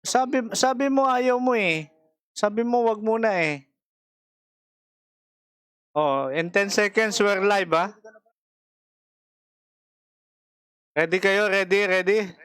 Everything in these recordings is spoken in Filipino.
Sabi mo ayaw mo, eh. Sabi mo wag muna, eh. Oh, in 10 seconds we're live, ah. Ready kayo? Ready?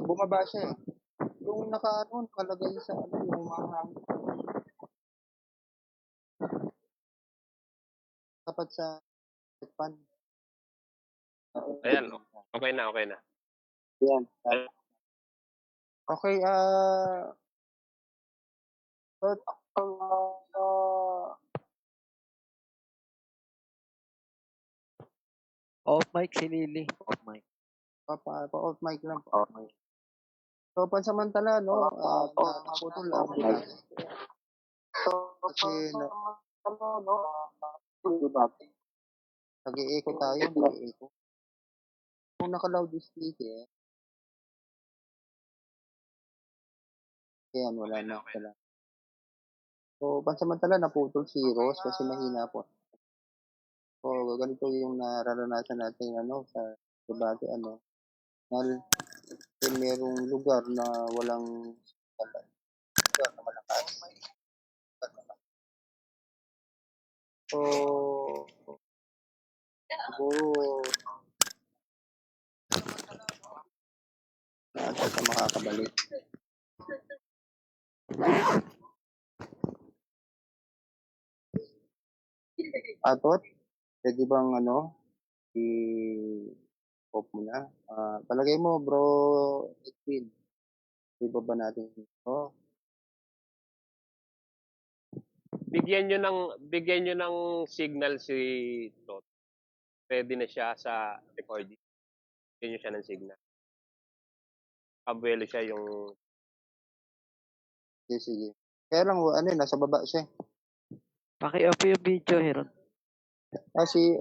Bumaba siya eh. Yung nakalagay sa yung mahangin tapat sa pan. Ayan, okay na, okay na. Yan. Okay, but, Off mic si Lily. Off mic. off mic lang. Off mic. So, pansamantala, no, naputol ang kasi nag-i-echo tayo, nag-i-echo. Kung naka-loudspeaker, yan, wala na. Wala. So, pansamantala, naputol si Rose kasi mahina po. So, ganito yung nararanasan natin, sa debate, merong lugar na walang lugar na malakas. So, siguro, natin sa makakabalik. Atot, pwede bang i-off mo na? Palagay mo, bro, Edwin, iba ba natin ito? Bigyan nyo ng signal si Tot. Ready na siya sa recording. Bigyan nyo siya ng signal. Abuelo siya yung... Sige. Kaya lang, nasa baba siya. Paki-off yung video, Heron. Si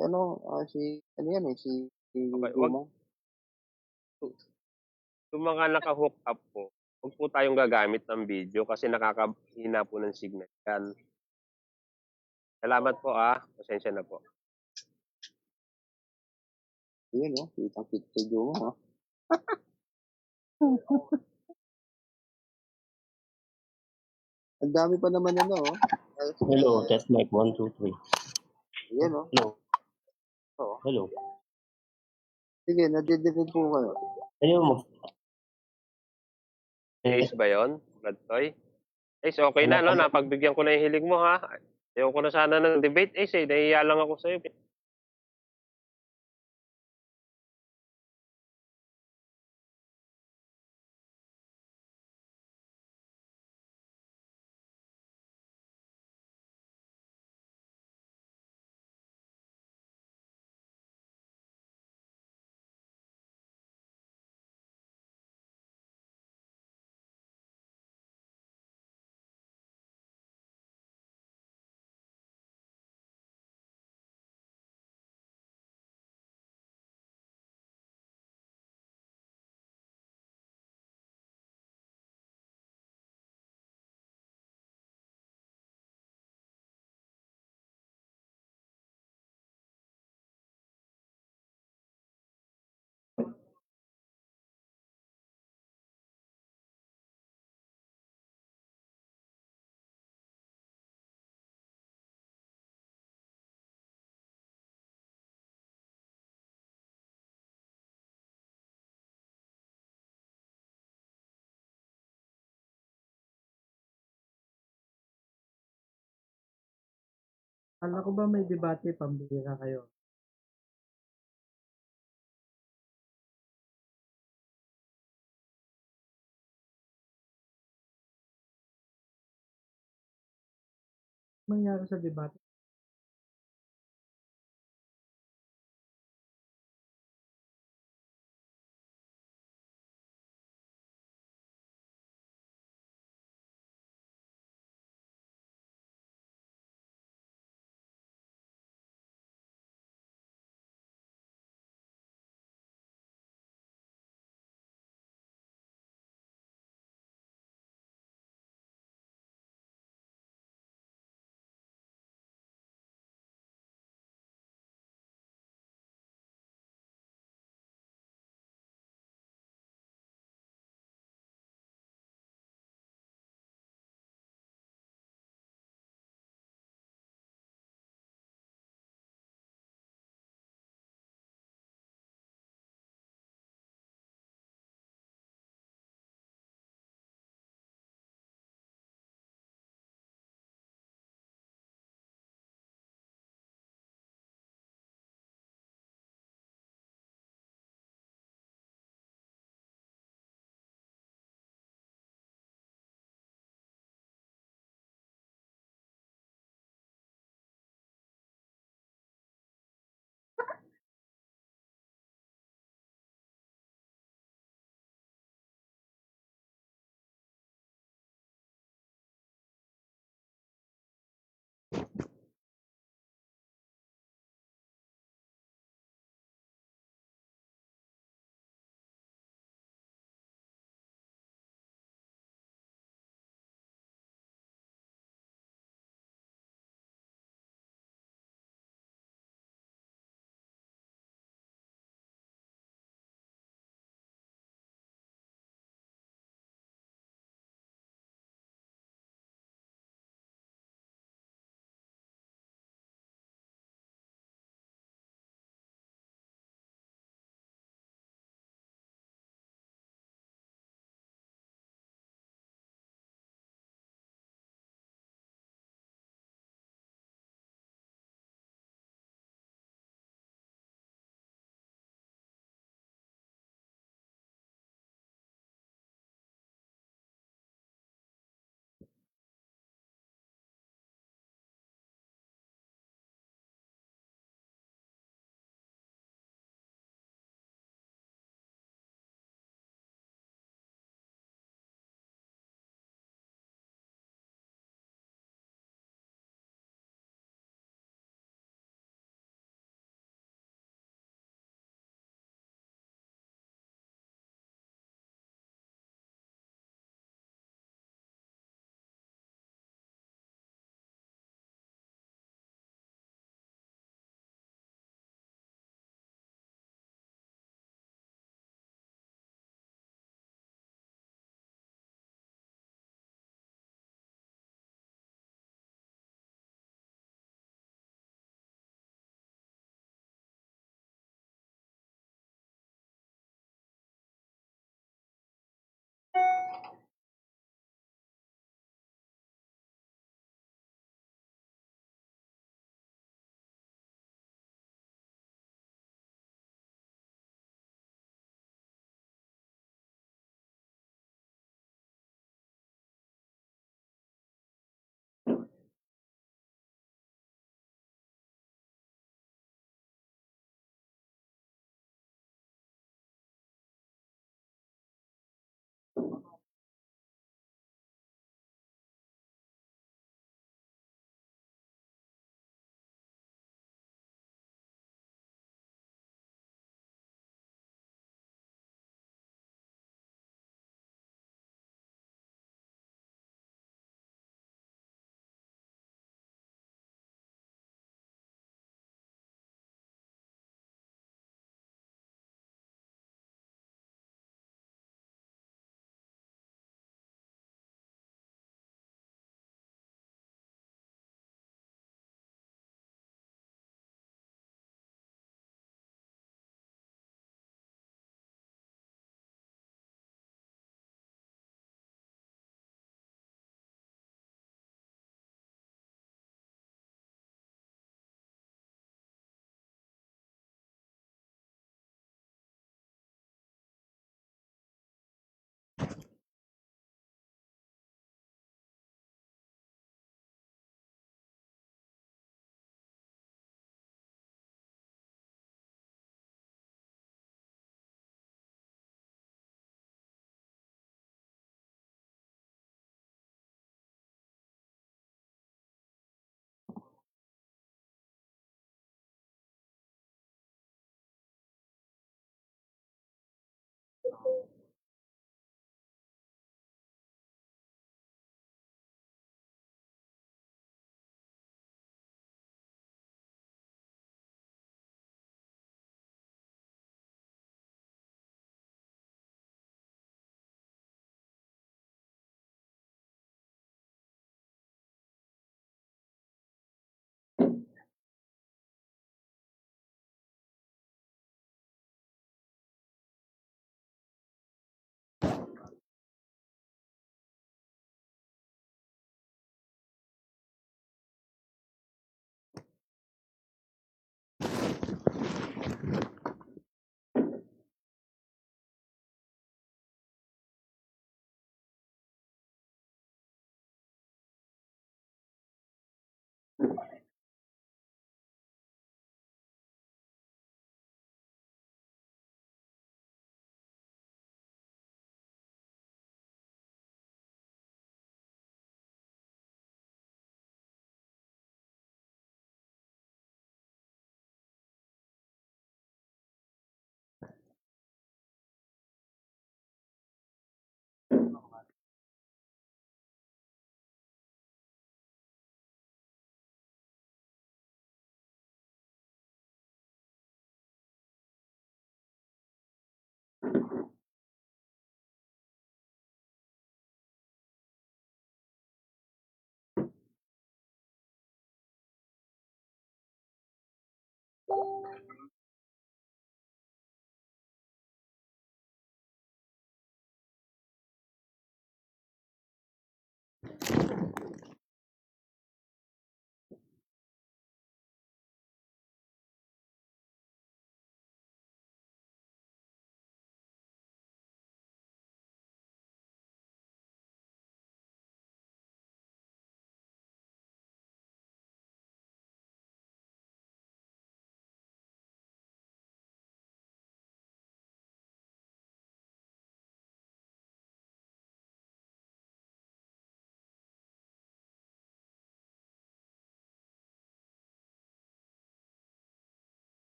Okay, Dumong. Yung mga naka-hook up po, huwag po tayong gagamit ng video kasi nakakahina po ng signal yan. Salamat po Pasensya na po. Yun, kitang-kita si Dumong, Ang dami pa naman Hello, test mic 1, 2, 3. Yan, Hello. Hello. Sige, nadidinig po kayo. Ayaw mo. Ayos ba yun, Bradtoy? Ace, okay na, no? Napagbigyan ko na yung hiling mo, ha? Ayaw ko na sana ng debate, Ace, nahiya lang ako sa'yo. Akala ko ba may debate, pambihira kayo? Mangyari sa debate?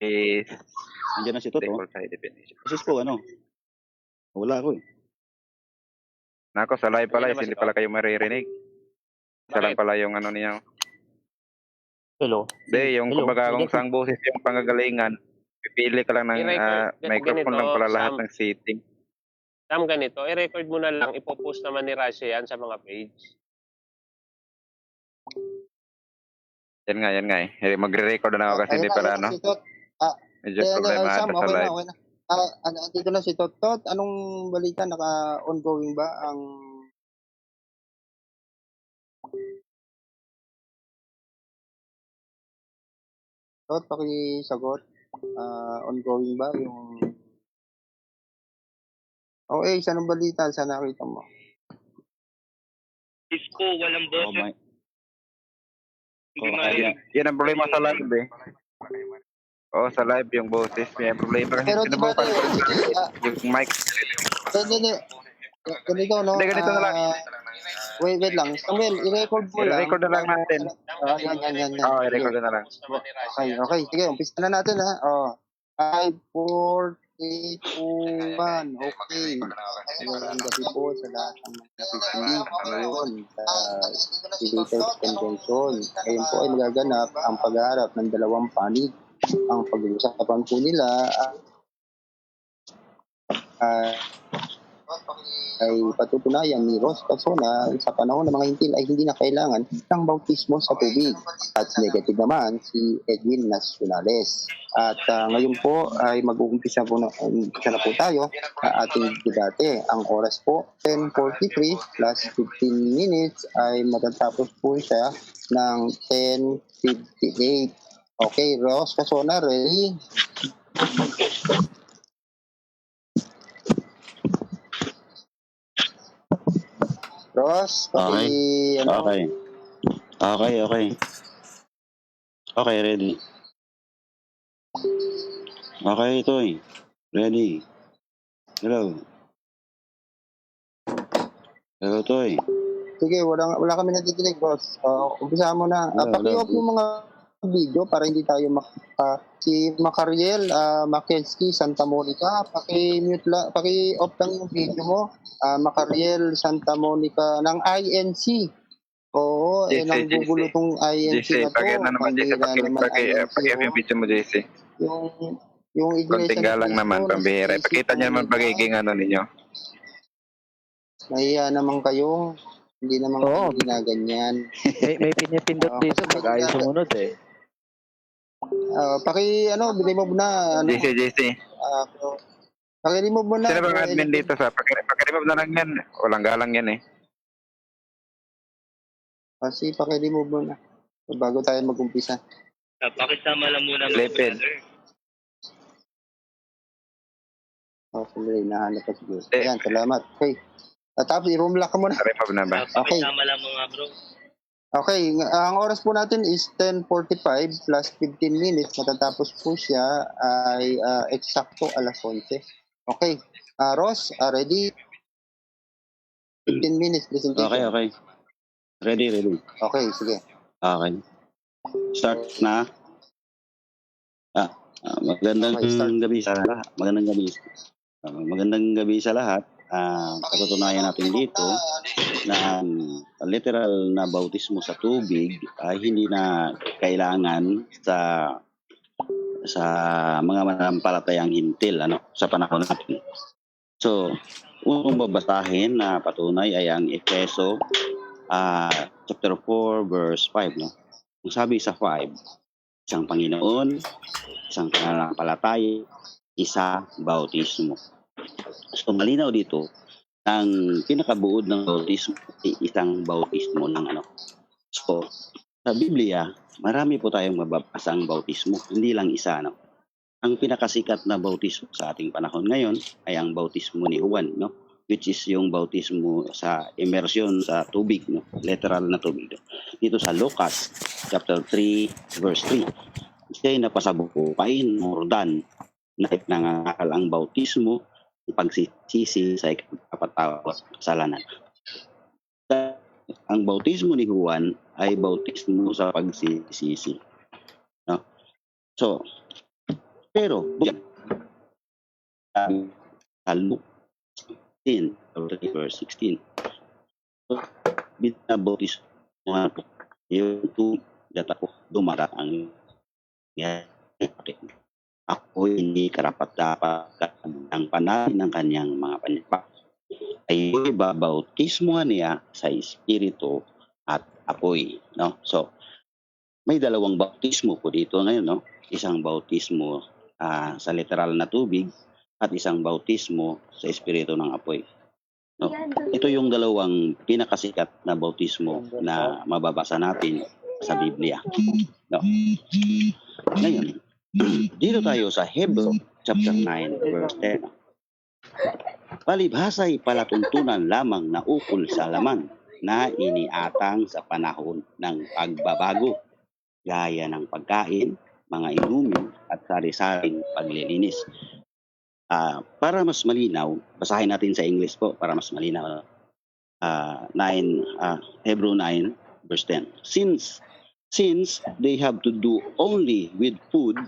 Eh, Nandiyan na si Toto. default side definition. Sis po, ano? Wala ako eh. Nako, sa live pala, Nandiyan na ba hindi si pala Tot? kayo maririnig. Isa lang Bakit? pala yung ano niya. Hello. Hindi, yung Hello. kumbaga kung saan boses yung pangagalingan, pipili ka lang ng microphone lang pala lahat ng setting. Sam, ganito, i-record mo na lang, ipopost naman ni Rasha yan sa mga page. Yan nga eh. Magre-record na ako kasi hindi pala ano. Si Tot. Medyo problema Sam, ata sa okay live. na, okay na. Dito na si Tot. Tot, anong balita? Naka-ongoing ba ang... Tot, pakisagot. Ongoing ba yung... Okay, anong balita? Saan nakita mo? Disco, walang Oh, boses. Hindi Oh, marinig. Yan ang problema sa live eh. Oo, sa live yung boses. May problema kasi Pero di ba, sinubukan ko yung mic. Ganito, no? Hindi, ganito na lang. Wait lang. Samuel, i-record mo lang. I-record na lang natin. Yan. Oo, i-record na lang. Okay. Sige, umpisa na natin, ha? 5, 4, 3, 2, 1. Okay. Magandang gabi po sa lahat ng mga nakikinig ngayon sa Creators Convention. Ngayon po ay magaganap ang pag-aarap ng dalawang panig. Ang pag-uusapan po nila ay patutunayan ni Ross Casona sa panahon ng mga hintil ay hindi na kailangan ng bautismo sa tubig. At negative naman si Edwin Nacionales. At ngayon po ay mag-uumpisa na po tayo sa ating debate. Ang oras po 10:43 plus 15 minutes ay matatapos po siya ng 10:58. Okay, Ross Casona, ready? Ross, Okay. Okay. Okay. Okay, ready. Okay, Toy. Ready. Hello. Hello, Toy. Sige, wala kami natitinig, Ross. Umpisa mo na. Paki-off yung mga video para hindi tayo si Macariel, Makelski, Santa Monica, paki-off lang yung video mo. Macariel, Santa Monica ng INC. Oo, JC, nanggugulo tong INC JC, na to. pag naman JC, pag-give yung video mo, JC. Yung iglesia Konting galang naman, pambihira. Pakita niyo naman pagiging ano ninyo. Nahiya naman kayo. Hindi naman Oo. kayo ginaganyan. May pinipindot dito pag ayaw sumunod eh. Bigay mo muna. JC. Paki-remove mo na. Sino bang admin dito sa paki-remove na lang yan? Walang galang yan eh. Kasi paki-remove mo na. Bago tayo mag-umpisa. Pakisama lang muna mga Lepid. brother. Sandali, nahanap ka siguro. Ayan, salamat. Okay. Tapos i-room lock ka muna. Remove na ba? Okay. Pakisama lang mga bro. Okay, ang oras po natin is 10:45 plus 15 minutes. Matatapos po siya ay eksakto alas 11. Okay. Ross, ready? 15 minutes presentation. Okay. Ready. Okay, sige. Okay. Start na. Magandang Okay, start. gabi sa lahat. Magandang gabi sa lahat. Patutunayan natin dito na ang literal na bautismo sa tubig ay hindi na kailangan sa mga mananampalatayang hintil sa panahon natin. So, unang babasahin na patunay ay ang Efeso chapter 4 verse 5, no? Kung sabi sa 5, isang Panginoon, isang pananampalataya, isa bautismo. So malinaw dito, ang pinakabuod ng bautismo ay isang bautismo ng So, sa Biblia, marami po tayong mababasang bautismo, hindi lang isa, no? Ang pinakasikat na bautismo sa ating panahon ngayon ay ang bautismo ni Juan, no? Which is yung bautismo sa immersion sa tubig, no? Literal na tubig. No? Dito sa Lucas chapter 3 verse 3. Siya'y napasabukain ng Jordan na nangangaral ang bautismo ng pagsisisi sa ikapatawad kasalanan. Ang bautismo ni Juan ay bautismo sa pagsisisi. No? So, pero sa Luke 10 verse 16. So, binabautismo yung tubig at ako dumaraan ako hindi karapat-dapat ng panalin ng kanyang mga panyapak. Ay ibabautismo niya sa Espiritu at apoy. No? So, may dalawang bautismo po dito ngayon. No? Isang bautismo sa literal na tubig at isang bautismo sa Espiritu ng apoy. No? Ito yung dalawang pinakasikat na bautismo na mababasa natin sa Biblia. No? Ngayon, dito tayo sa Hebrew chapter 9 verse 10. Palibhasa'y palatuntunan lamang na ukol sa laman na iniatang sa panahon ng pagbabago, gaya ng pagkain, mga inumin at sari-saring paglilinis. Para mas malinaw, basahin natin sa English po para mas malinaw. Hebrew 9 verse 10. Since they have to do only with food,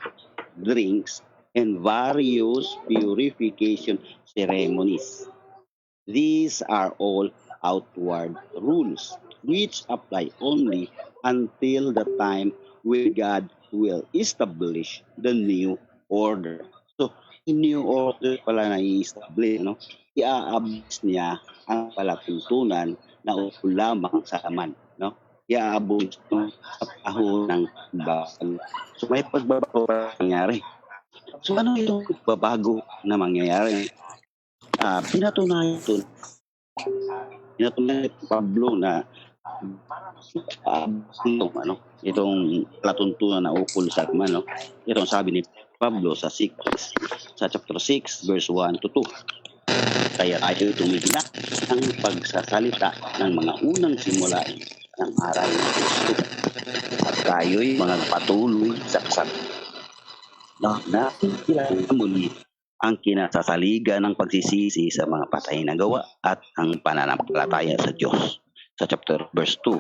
drinks, and various purification ceremonies. These are all outward rules, which apply only until the time when God will establish the new order. So, new order pala na i-establish, no? iaabis niya ang palatuntunan na ukol lamang sa laman, no? Iaabis ito sa panahon ng pagbabago. So may pagbabago pa nangyari. So ano yung pagbabago na mangyayari? Pinatunayan ni Pablo na itong palatuntunan na ukol sa laman, no? Itong sabi ni Pablo sa chapter 6 verse 1 to 2. Kaya tayo tumigla ang pagsasalita ng mga unang simulain ng aral ng Kristo. At tayo'y mga patuloy sa na muli ang kinasasaligan ng pagsisisi sa mga patay na gawa at ang pananampalataya sa Diyos. Sa chapter verse 2,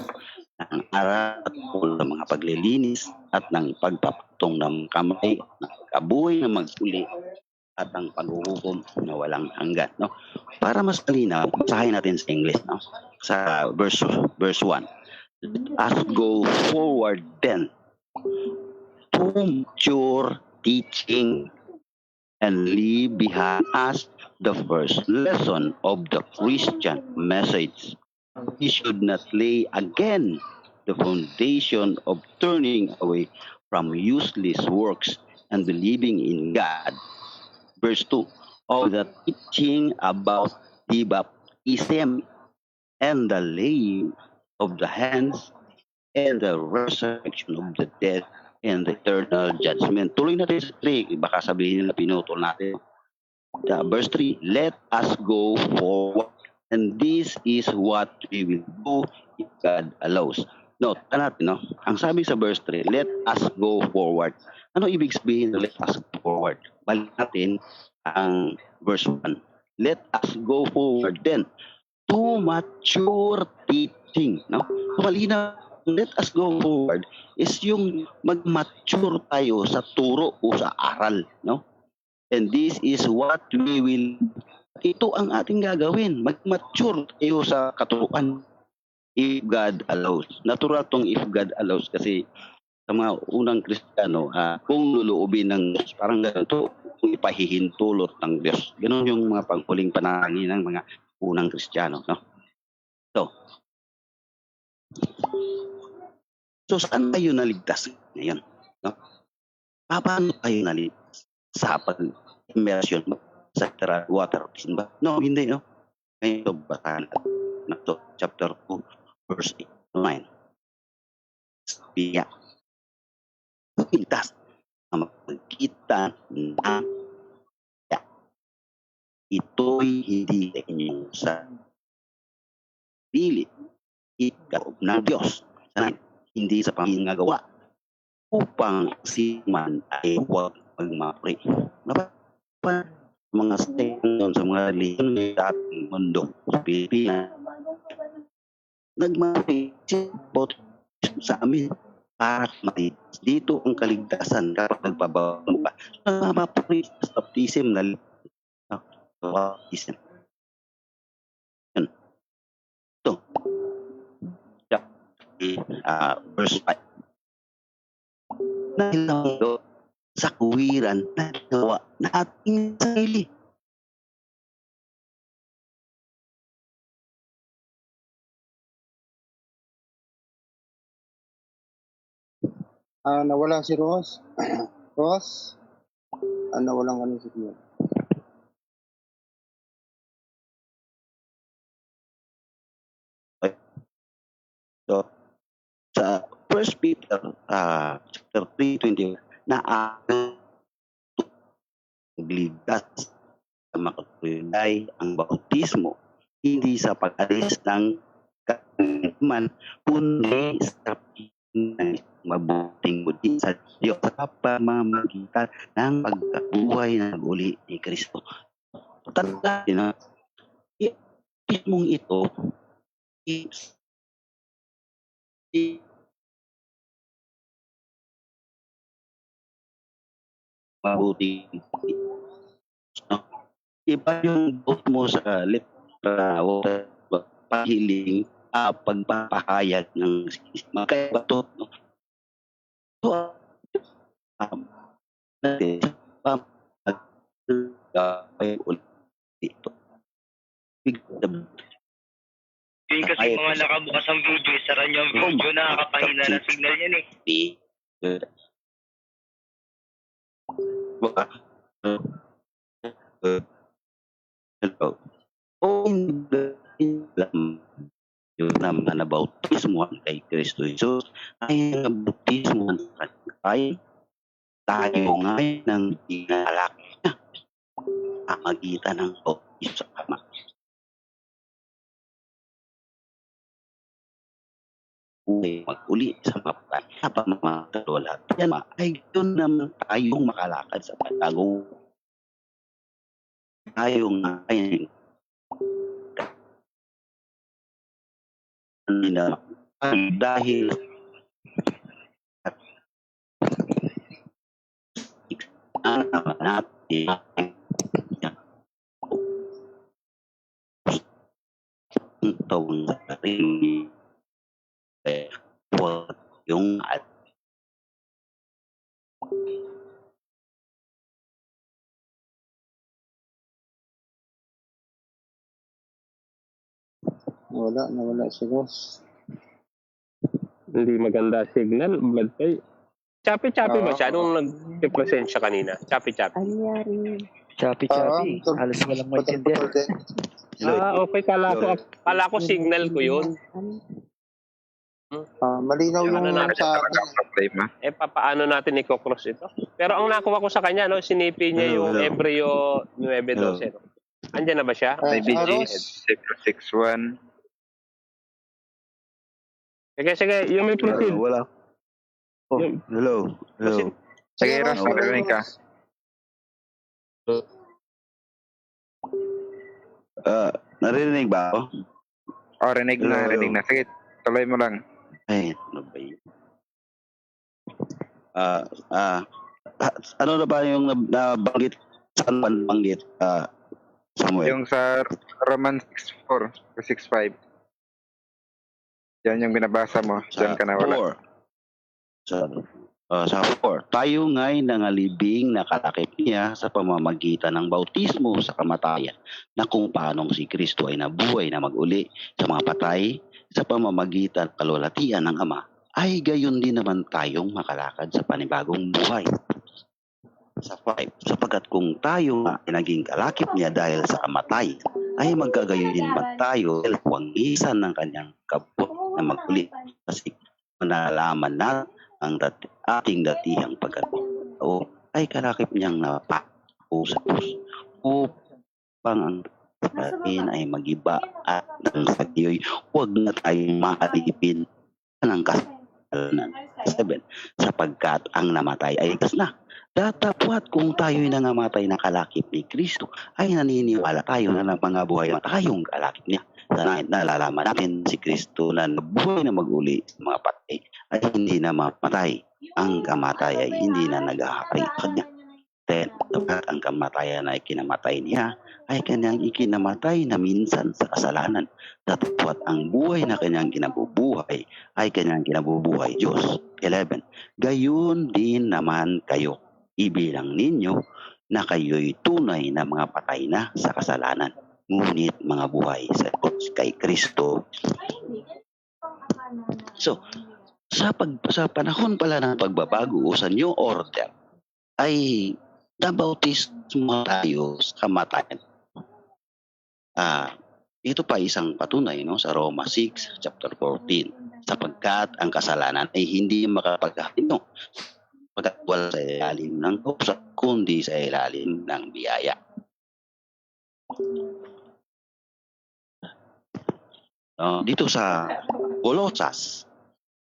ang aral at sa mga paglilinis at ng pagpapatong ng kamay, ng kabuhay na maguli at ang paghuhukom na walang hanggan, no? Para mas malinaw, basahin natin sa English, no? Sa verse 1. Let us go forward then to mature teaching and leave behind us the first lesson of the Christian message. We should not lay again the foundation of turning away from useless works and believing in God. Verse 2, of the teaching about the baptism and the laying of the hands and the resurrection of the dead and the eternal judgment. Tuloy natin sa 3, baka sabihin nila pinutol natin. Verse 3, let us go forward, and this is what we will do if God allows. Note natin, no? Ang sabi sa verse 3, let us go forward. Ano ibig sabihin na let us go forward? Balik natin ang verse 1. Let us go forward then to mature teaching, no? So, malinaw, let us go forward is yung mag-mature tayo sa turo o sa aral, no? And this is what we will, ito ang ating gagawin, mag-mature tayo sa katuruan if God allows. Natural tong if God allows kasi sa mga unang Kristiyano, kung luluubin ng Diyos, parang ganito, kung ipahihintulot ng Diyos. Ganon yung mga panghuling panalangin ng mga unang Kristiyano, no? So saan tayo naligtas ngayon? No? Paano tayo naligtas? Sa pag-immersion sa water baptism ba? No, hindi, no? Ngayon ito, basahan na ito, chapter 2, verse 8 to 9. Sabi niya, ligtas na magkita na ito'y hindi sa inyong sarili. Ikaw ng Diyos. Hindi sa pangingagawa upang si man ay huwag magmapri. Dapat mga stand sa mga reliyon ng dating mundo sa Pilipinas nagmapri sa amin para matitis. Dito ang kaligtasan kapag nagpabago ka. Nagmapri sa baptism na baptism. Yun. Ito. Verse 5. Dahil sa kuwiran na gawa na ating sarili. Nawala si Ross. Ross? Nawalan ka ng signal. So, sa 1 Peter chapter 3:20 na ligtas sa makatulay ang bautismo hindi sa pag-alis ng kaman kundi sa mabuting buti sa Diyos sa pamamagitan ng pagkabuhay na nag-uli ni Kristo. Tandaan na mong ito mabuti. No? Iba yung vote mo sa letra o pahiling pagpapahayag ng magkaiba to. No? So, natin ito. Yun kasi Ay, mga nakabukas ang video, sara nyo ang video, nakakapahina ng signal yan eh. Hello. O yung naman na bautismo kay Kristo Jesus ay ang bautismo ay tayo ngayon ng inalak niya sa magitan ng bautismo sa Ama. Mag-uli sa mapatay sa pamamakalala. Yan ay yun naman tayong makalakad sa pagtago. Tayong ngayon nila dahil natin ang taong sarili yung Nawala si Ross. Hindi maganda signal, blood pay. Chapi-chapi ba Oo. siya? Nung nag-present siya kanina? Chapi-chapi. Chapi-chapi. Oo, Halos walang maintindihan. Okay. Kala ko signal ko yun. Malinaw yung Ano natin sa Talaga akin. ang problema. Paano natin i-cross ito? Pero ang nakuha ko sa kanya, no, sinipi niya yung Hebreo 9:12. No? Andiyan na ba siya? May Ross. BG 661. Sige, yung may proceed. Wala. Oh, Yung- hello. Proceed. Sige, Ross, marinig ka. Narinig ba ako? Rinig na, Hello. rinig na. Sige, tuloy mo lang. Ay, ano ba yun? Ano na ba yung nabanggit? Saan ba nabanggit? Samuel? Yung sa Roman 6:4 to 6:5. Yan yung binabasa mo. Diyan ka na wala. 4. Sa 4. Tayo nga'y nangalibing nakalakip niya sa pamamagitan ng bautismo sa kamatayan na kung paanong si Kristo ay nabuhay na mag-uli sa mga patay sa pamamagitan ng kalwalatian ng Ama ay gayon din naman tayong makalakad sa panibagong buhay. Sa 5. Sapagkat kung tayo ay naging kalakip niya dahil sa kamatayan ay magkagayon din man tayo dahil wangisan ng kanyang kabuhay na mag-uli kasi manalaman na ang ating datihang pagkatao ay kalakip niyang napako sa Diyos upang ang natin ay magiba at nang sa diyo'y huwag na tayong maalipin ng kasalanan. 7. Sapagkat ang namatay ay likas na. Datapwat kung tayo'y nangamatay na kalakip ni Kristo ay naniniwala tayo na ng mga buhay na tayong kalakip niya. Nalalaman natin si Kristo na nabuhay na mag-uli sa mga patay ay hindi na mamatay. Ang kamatay ay hindi na naghahari sa kanya. 10. Sapagkat ang kamatayan ay kinamatay niya ay kanyang ikinamatay na minsan sa kasalanan. Datapwat ang buhay na kanyang kinabubuhay ay kanyang kinabubuhay Diyos. 11. Gayon din naman kayo. Ibilang ninyo na kayo'y tunay na mga patay na sa kasalanan. Ngunit mga buhay sa kay Kristo. So, sa panahon pala ng pagbabago o sa new order, ay nabautismo tayo sa kamatayan. Ito pa isang patunay no, sa Roma 6, chapter 14. Sapagkat ang kasalanan ay hindi makapaghatino pagkat wala sa ilalim ng kausa, kundi sa ilalim ng biyaya. Dito sa Colossus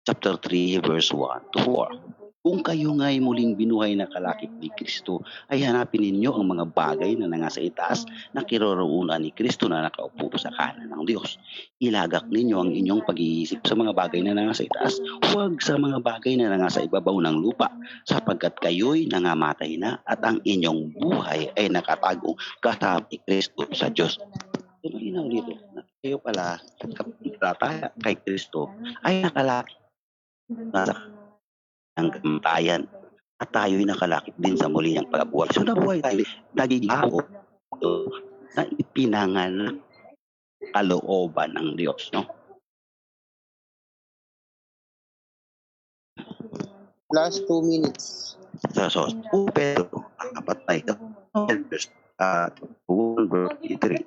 chapter 3 verse 1 to 4. Kung kayo nga'y muling binuhay na kalakip ni Kristo, ay hanapin ninyo ang mga bagay na nangasa itaas na kiroroonan ni Kristo na nakaupo sa kanan ng Diyos. Ilagak ninyo ang inyong pag-iisip sa mga bagay na nangasa itaas, huwag sa mga bagay na nangasa ibabaw ng lupa, sapagkat kayo'y nangamatay na at ang inyong buhay ay nakatago kasama ni Kristo sa Diyos. Tumalinaw dito na kayo pala kapag kay Kristo ay nakalakip na ang kamatayan at tayo'y nakalakip din sa muli ng pagbuhay. So nabuhay tayo, naging ako na ipinanganak kalooban ng Diyos, no? Last 2 minutes. So Pedro, patay ka. Verse 1:3.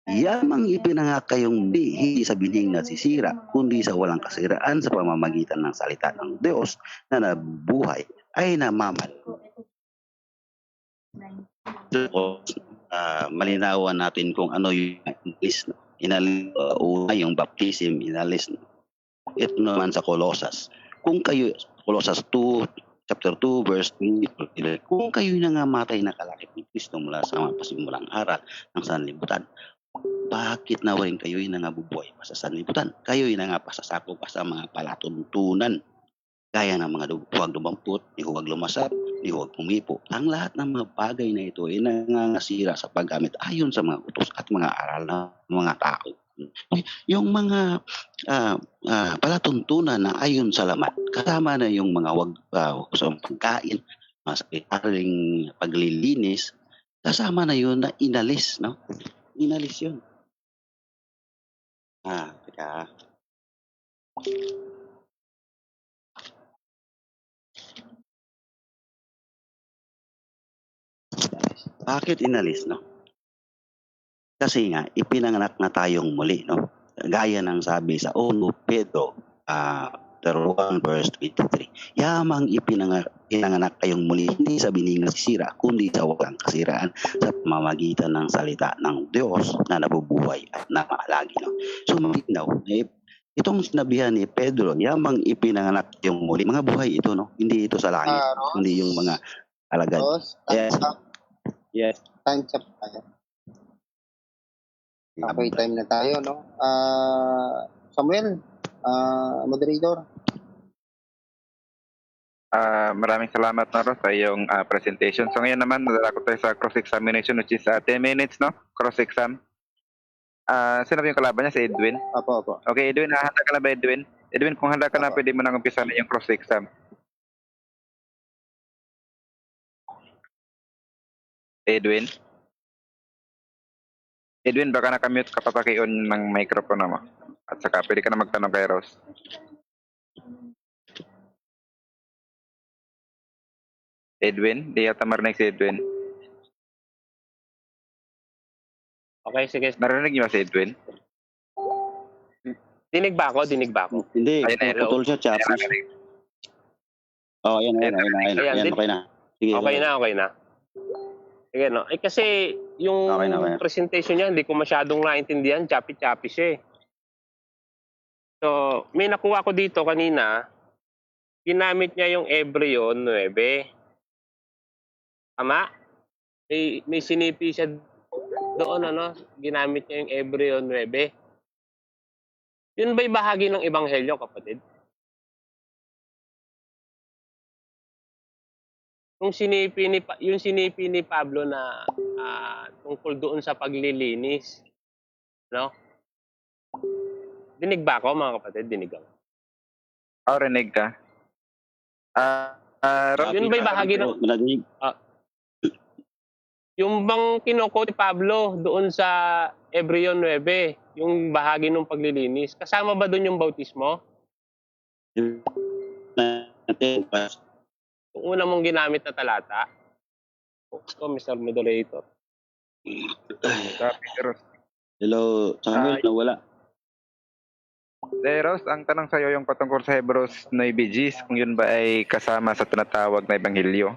Yamang ipinangak kayong hindi sa bining nasisira, kundi sa walang kasiraan sa pamamagitan ng salita ng Diyos na nabuhay ay namamal. So, malinawan natin kung ano yung inalis, una yung baptism, inalis. Ito naman sa Colossus. Kung kayo, Colossus 2, chapter 2, verse 3, kung kayo nangamatay na kalakip ni Kristo mula sa mga pasimulang aral ng sanlibutan, bakit na rin kayo'y nangabubuhay pa sa sanlibutan? Kayo'y nangapasasako pa sa mga palatuntunan, gaya ng mga huwag lumampot, ni huwag lumasap, ni huwag pumipo. Ang lahat ng mga bagay na ito ay nangangasira sa paggamit ayon sa mga utos at mga aral ng mga tao. Yung mga palatuntunan na ayon sa laman, kasama na yung mga huwag sa pagkain, mga sakitaring paglilinis, kasama na yun na inalis, no? Inalis yun. Teka. Bakit inalis, no? Kasi nga, ipinanganak na tayong muli, no? Gaya ng sabi sa 1 Pedro, 1 verse 23. Yamang ipinanganak kayong muli, hindi sa bining nasisira, kundi sa walang kasiraan sa pamamagitan ng salita ng Diyos na nabubuhay at namalagi, no? So, malinaw, itong sinabihan ni Pedro, yamang ipinanganak yung muli, mga buhay ito, no? Hindi ito sa langit, kundi yung mga alagad. Ross, Yes. Yes. time check tayo. Okay, time na tayo, no? Samuel, moderator. Maraming salamat na Ross sa iyong presentation. So ngayon naman, nadala ko tayo sa cross-examination which is 10 minutes, no? Cross-exam. Sino ba yung kalaban niya? Si Edwin? Opo. Okay, Edwin, handa ka na ba, Edwin? Edwin, kung handa ka na, pwede mo nang umpisa na yung cross-exam. Edwin? Edwin, baka nakamute ka, papaki-on ng microphone mo. At saka, pwede ka na magtanong kay Rose. Edwin? Di yata marinig si Edwin. Okay, sige. Narinig niyo ba si Edwin? Dinig ba ako? Hindi, Ayun, putol siya, chapis. Ayan, okay na. Sige, Okay na. Sige, no? Kasi yung Okay na. presentation niya, hindi ko masyadong naintindihan. Choppy-choppy siya eh. So, may nakuha ko dito kanina, ginamit niya yung Hebreo 9. Tama? May sinipi siya doon, ginamit niya yung Hebreo 9. Yun ba'y bahagi ng Ebanghelyo, kapatid? Yung sinipi ni Pablo na tungkol doon sa paglilinis, no? Dinig ba ako, mga kapatid? Dinig ako. Rinig ka. Yun ba'y bahagi ng... yung bang kinukote ni Pablo doon sa Hebreo 9, yung bahagi ng paglilinis, kasama ba doon yung bautismo? Yung una mong ginamit na talata? Mr. Moderator. Hello, Samuel, nawala. Rose, ang tanong sa iyo yung patungkol sa Hebrews 9:10, kung yun ba ay kasama sa tinatawag na Ebanghelyo?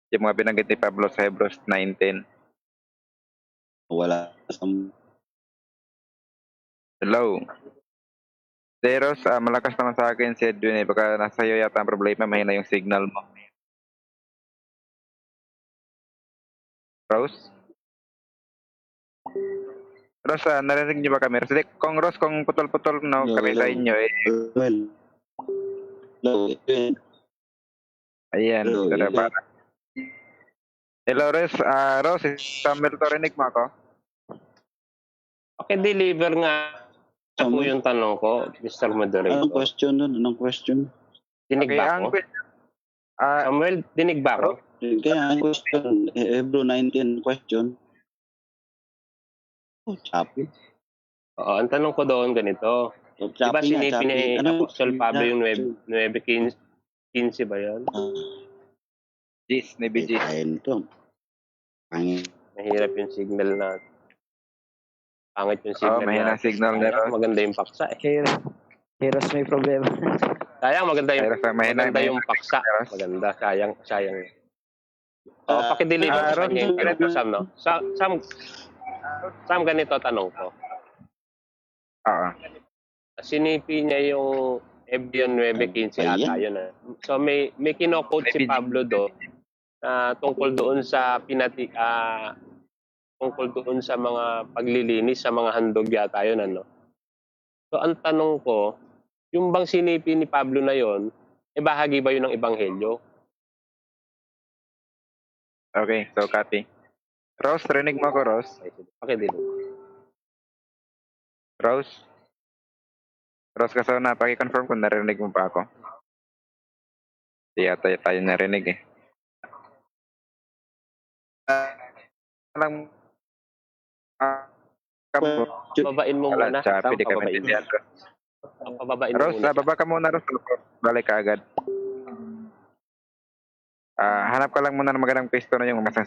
Yung mga binanggit ni Pablo sa Hebrews 9:10. Wala. Hello. Rose, malakas naman sa akin si Edwin eh. Baka nasa iyo yata ang problema, mahina yung signal mo. Rose? Rose, narinig niyo ba kami? Kung Rose, kung putol-putol, no, kami sa inyo eh. Hello. Ayan. Hello, Rose, Samuel, rinig mo ako? Okay, deliver nga po yung tanong ko, Mr. Moderator. Anong question? Dinig Okay, ba ang ako? Samuel, dinig ba ako? Kaya ang question, Hebrew 19 question. Chapi. Oo, ang tanong ko doon ganito. So, Di ba Chapi nga, sinipin Chapi. ni Ano? Apostol Pablo yung 9:15 ba yun? Gis, ni BG. Tayo nito. Ang Mahirap yung signal na. Pangit yung Oo, signal mahina na. signal ni Sayang, Ross. maganda yung paksa eh. Heroes may problema. Sayang, maganda Mahina, maganda yung paksa. Ross. Maganda, sayang. O, pakideliver ko sa Ross, kanya yung tanong ko, Sam, no? Sam, ganito tanong ko. Oo. Sinipi niya yung Hebrew 9:15 ata yun. So may kino-quote si Pablo do tungkol doon sa tungkol doon sa mga paglilinis sa mga handog yata yun, ano. So ang tanong ko, yung bang sinipi ni Pablo na yon, bahagi ba yun ng ebanghelyo? Okay, so copy. Ross, rinig mo ako, Ross. Pakideliver. Ross, Kasona, paki-confirm kung narinig mo pa ako. Di yata tayo narinig eh. Alam Babain mo muna. Sa Sam, pwede ka pababain mo. maintindihan. Pababain mo Ross, muna. baba ka muna, Ross. Balik ka agad. Hanap ka lang muna ng magandang pwesto na yung masang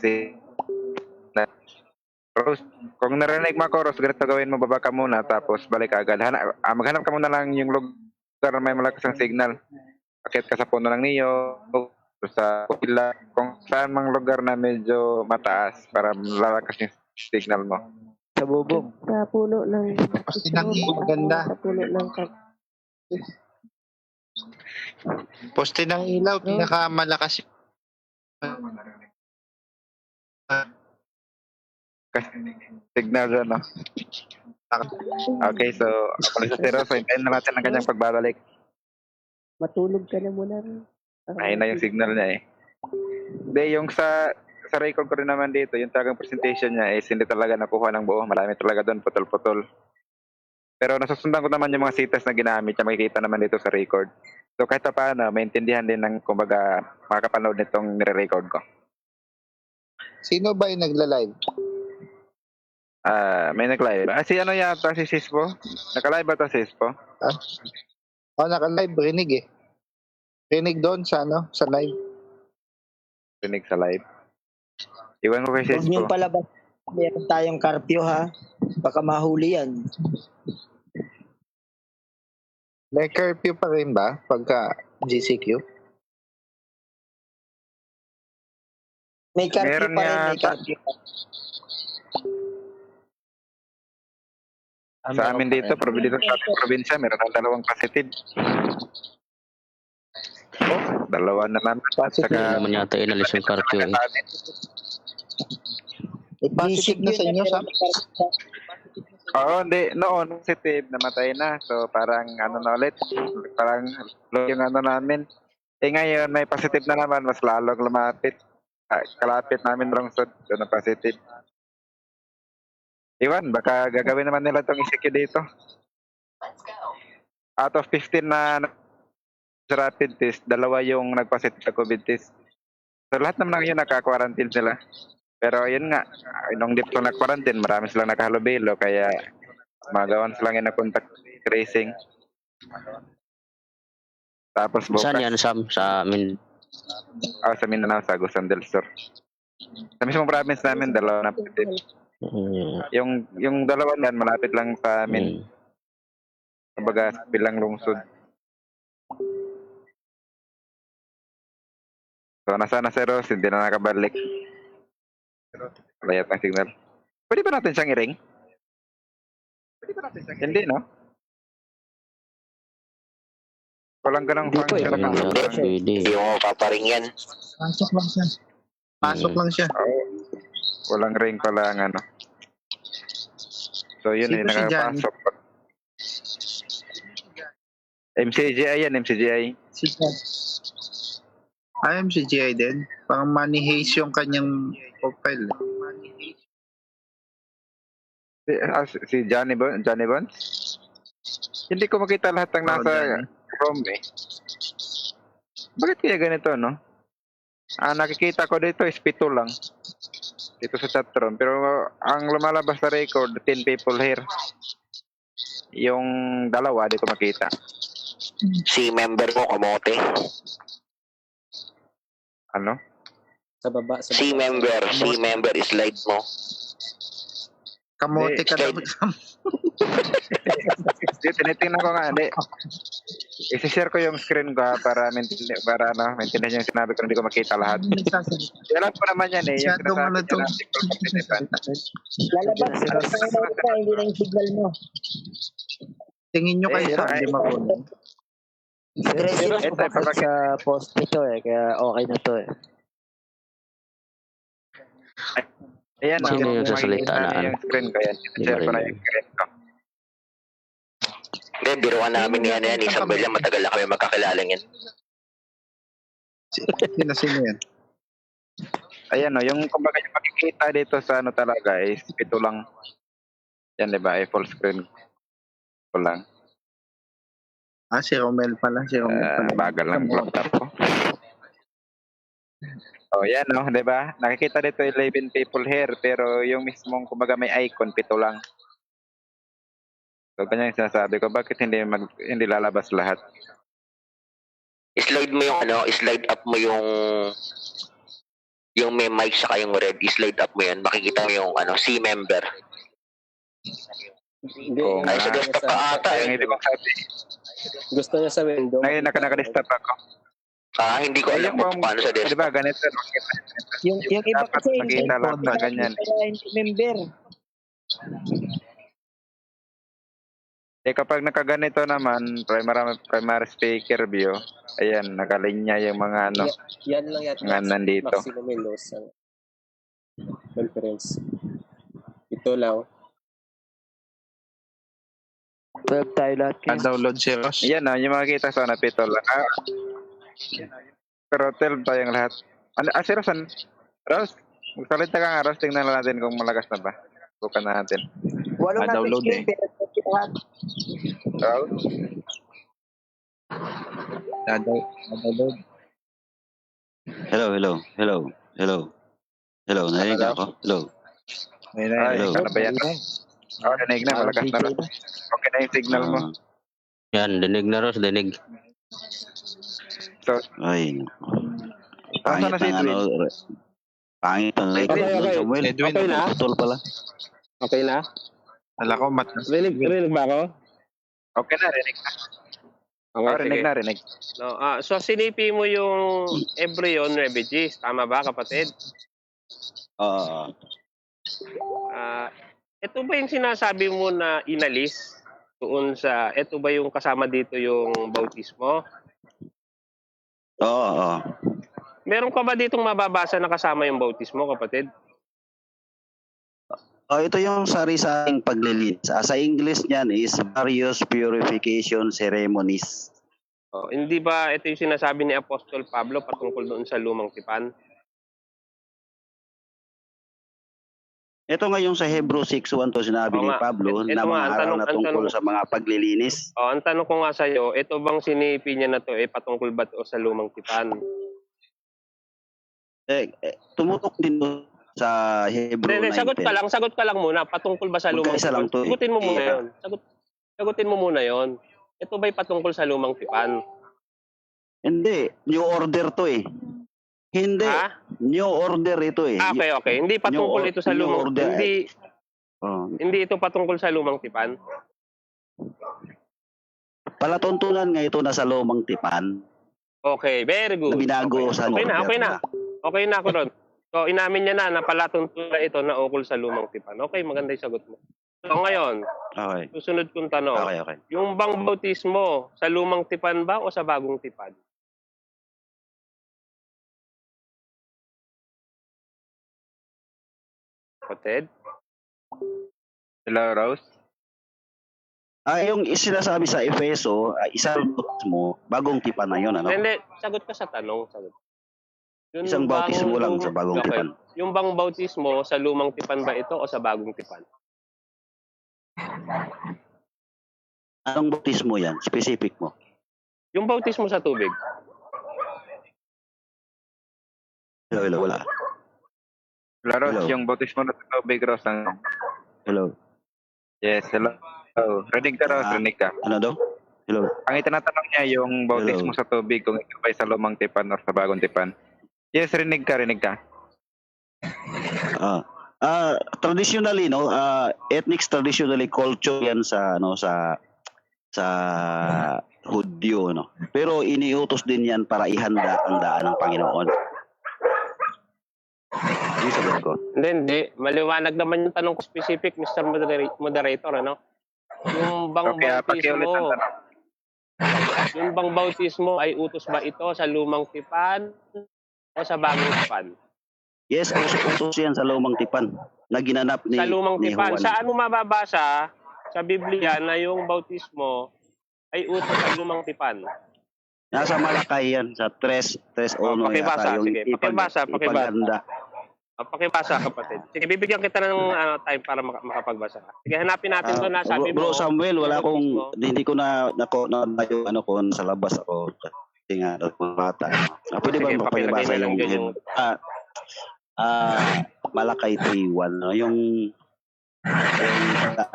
Rose, kung narinig mo ako, Rose, ganito gawin mo, baba ka muna, tapos balik ka agad. Maghanap ka muna lang yung lugar na may malakas ang signal. Akit ka sa puno ng niyo, sa pila, kung saan mang lugar na medyo mataas para lalakas yung signal mo. Sa bubong. Sa puno ng Kasi nang maganda. Sa puno ng Poste ng ilaw, pinakamalakas. Signal dyan, no? Okay, so, ako sa si Rose, hintayin na natin ang kanyang pagbabalik. matulog ka na muna. Mahina yung signal niya eh. Hindi, yung sa record ko rin naman dito, yung talagang presentation niya is hindi talaga nakuha ng buo. Marami talaga doon, putol-putol. Pero nasusundan ko naman yung mga citas na ginamit niya, makikita naman dito sa record. So kahit pa paano, maintindihan din ng, kumbaga, makakapanood nitong nire-record ko. Sino ba yung nagla-live? May nag-live. Si ano yata, si Sispo? Naka-live ba ito, Sispo? Naka-live, rinig eh. Rinig doon sa sa live. Rinig sa live. Iwan ko kay Huwag Sispo. niyong palabas. Meron tayong curfew ha. Baka mahuli yan. May curfew pa rin ba pagka GCQ? May curfew Meron pa rin. May yata. curfew. Sa amin dito, dito sa ating probinsya, meron ng 2 positive. Dalawa na naman. Hindi naman yata inalis yung curfew eh. Positive na sa inyo, Sam? Oo, hindi. Noon, positive, namatay na. So, parang ano na ulit. Parang low yung ano namin. Ngayon, may positive na naman. Mas lalong lumapit. Kalapit namin lungsod. Doon na positive. Iwan, baka gagawin naman nila itong ECQ dito. Out of 15 na sa rapid test, 2 yung nagpositive sa COVID test. So, lahat naman yun naka-quarantine sila. Pero yun nga, nung dito na-quarantine, marami silang nakahalubilo, kaya magawan silang yung na-contact tracing. Tapos bukas, Saan yan, Sam? Sa amin. sa Mindanao, sa Agusan del Sur. Sa mismong province namin, 2 na positive. Yung 2 yan, malapit lang sa amin. Kumbaga, bilang lungsod. So, nasa na si Ross, hindi na nakabalik. Layat ng signal. Pwede ba natin siyang i-ring? Hindi, no? Walang ganang function na Pwede. Hindi mo paparing yan. Pasok lang siya. Pasok lang siya. Walang ring pala ang ano. So, yun Sino si nakapasok. MCGI yan, MCGI. Si Jan. MCGI din. Pang money haze yung kanyang profile. Si Johnny Bonds? Hindi ko makita lahat ng nasa Chrome eh. Bakit kaya ganito, no? Nakikita ko dito is 7 lang. dito sa chat room. Pero ang lumalabas na record, 10 people here. Yung dalawa, di ko makita. Si member mo, kamote. Ano? Sa baba, sa Si member, slide mo. Kamote ka daw. Hindi, tinitingnan ko nga. Hindi. I-share ko yung screen ko para maintindihan yung sinabi ko, hindi ko makita lahat. Alam ko naman yan eh. Yung sinasabi niya na simple participant. Lalabas ka na, hindi na yung signal mo. Tingin nyo kayo Eh, sa ay- hindi marunong. Pero Ito, ipapakita. sa post ito kaya okay na to Ayan, Sino yung sasalita na ano? yung screen ko yan. I-share ko na yung screen ko. Hindi, biruan namin yan. Isabel yan, matagal na kami magkakilala yan. Sino yan? Ayan o, yung kumbaga yung makikita dito sa ano talaga is pito lang. Yan diba, full screen ko lang. Si Romel pala. Si Romel pala. Bagal lang yung laptop ko. Oh, yan o, diba? Nakikita dito 11 people here, pero yung mismong kumbaga may icon, pito lang. So, kanya yung sinasabi ko, bakit hindi lalabas lahat? Slide mo yung slide up mo yung may mic saka yung red, slide up mo yan. Makikita mo yung si member. Oo Ay, nga. sa desktop pa ata Yung eh. hindi mong sabi. Gusto niya sa window. Naka-desktop ako. Hindi ko alam kung paano sa desktop. Diba, ganito. Yung iba Dapat kasi, makita lahat na ganyan. hindi member. Kapag nakaganito naman, primary speaker view, ayan, nakalinya yung mga Yan lang yata. mga nandito. Maximum windows ang conference. Ito lang. 12 tayo lahat. Download si Ross. Ayan na, yung makikita sa napito lang. Pero 12 tayong lahat. Si Rosan? Ros, magsalita ka nga, Ros. Tingnan na natin kung malakas na ba. Bukan na natin. Walang download screen, pero lahat. Ros? Download. Hello, narinig ako? Hello. Ay, Hello. ano ba yan? Dinig na, malakas na. Okay na yung signal mo. Yan, dinig na Ros, dinig. So, Ay. Nasaan na si Edwin? Pangit ang Okay, okay. Samuel. Edwin, Okay na? Putol pala. Okay na? Alam ko, Rinig ba ako? Okay na, rinig na. Okay, Rinig sige. na, rinig. No, so sinipi mo yung embryo 9 Gs. Tama ba, kapatid? Ito ba yung sinasabi mo na inalis? Ito ba yung kasama dito yung bautismo? Oo. Meron ka ba ditong mababasa na kasama yung bautismo, kapatid? Ito yung sari-saring paglilinis. Sa English niyan is various purification ceremonies. Hindi ba ito yung sinasabi ni Apostol Pablo patungkol doon sa lumang tipan? Ito nga yung sa Hebrew 6:1 to sinabi Oo ni nga. Pablo Ito na nga, mga ang araw tanong- na ang tungkol tanong- sa mga paglilinis. Ang tanong ko nga sa'yo, ito bang sinipi niya na to patungkol ba to sa lumang tipan? Tumutok din to sa Hebrew Hindi, 9:10. sagot ka lang muna. Patungkol ba sa lumang Magkaisa lang tipan? to eh. Sagutin mo muna Yeah. yun. Sagutin mo muna yon. Ito ba'y patungkol sa lumang tipan? Hindi, new order to eh. Hindi, Ha? new order ito eh. Okay. Hindi patungkol ito sa new lumang order. Hindi ito patungkol sa lumang tipan. Palatuntunan nga ito na sa lumang tipan Okay, very na good. binago Okay. sa Okay na, order okay na. Okay na ako ron. So, inamin niya na palatuntunan ito na ukol sa lumang tipan. Okay, maganda yung sagot mo. So, ngayon, Okay. susunod kong tanong. Okay. Yung bang bautismo, sa lumang tipan ba o sa bagong tipan? Kapatid? Hello, Rose? Yung sinasabi sa Efeso, isang bautismo, bagong tipan na yun, ano? Hindi, sagot ka sa tanong. Yung Isang bautismo lang sa bagong tipan. Yung bang bautismo, sa lumang tipan ba ito o sa bagong tipan? Anong bautismo yan? Specific mo. Yung bautismo sa tubig. Hello, wala. Laros, Hello. yung bautismo na sa tubig, Ros, ang... Hello. Yes, hello. Oh, rinig ka, Ros, rinig ka. Ano daw? Hello. Ang itinatanong niya, yung bautismo sa tubig, kung ito ba'y sa lumang tipan or sa bagong tipan. Yes, rinig ka, rinig ka. Traditionally, no, ethnics traditionally culture yan sa sa Hudyo, no. Pero iniutos din yan para ihanda ang daan ng Panginoon. Yung sagot ko. Hindi. Maliwanag naman yung tanong ko specific, Mr. Moderator, ano? Yung bang pakiulit ang bautismo, tanong. yung bang bautismo ay utos ba ito sa lumang tipan o sa bagong tipan? Yes, utos yan sa lumang tipan na ginanap ni Sa lumang ni tipan. Juan. Saan mo mababasa sa Biblia na yung bautismo ay utos sa lumang tipan? Nasa Malakay yan, sa 3:1 pakibasa, yata, sige. Pakibasa. ipaghanda. Pakibasa, kapatid. Sige, bibigyan kita ng time para makapagbasa ka. Sige, hanapin natin doon na sabi mo. Bro Samuel, wala bautismo. hindi ko na yung ano ko sa labas ako. Kasi nga, mga bata. Pwede ba Sige, mapakibasa pakilagay na lang dyan yung- Malakay 3:1, no? Yung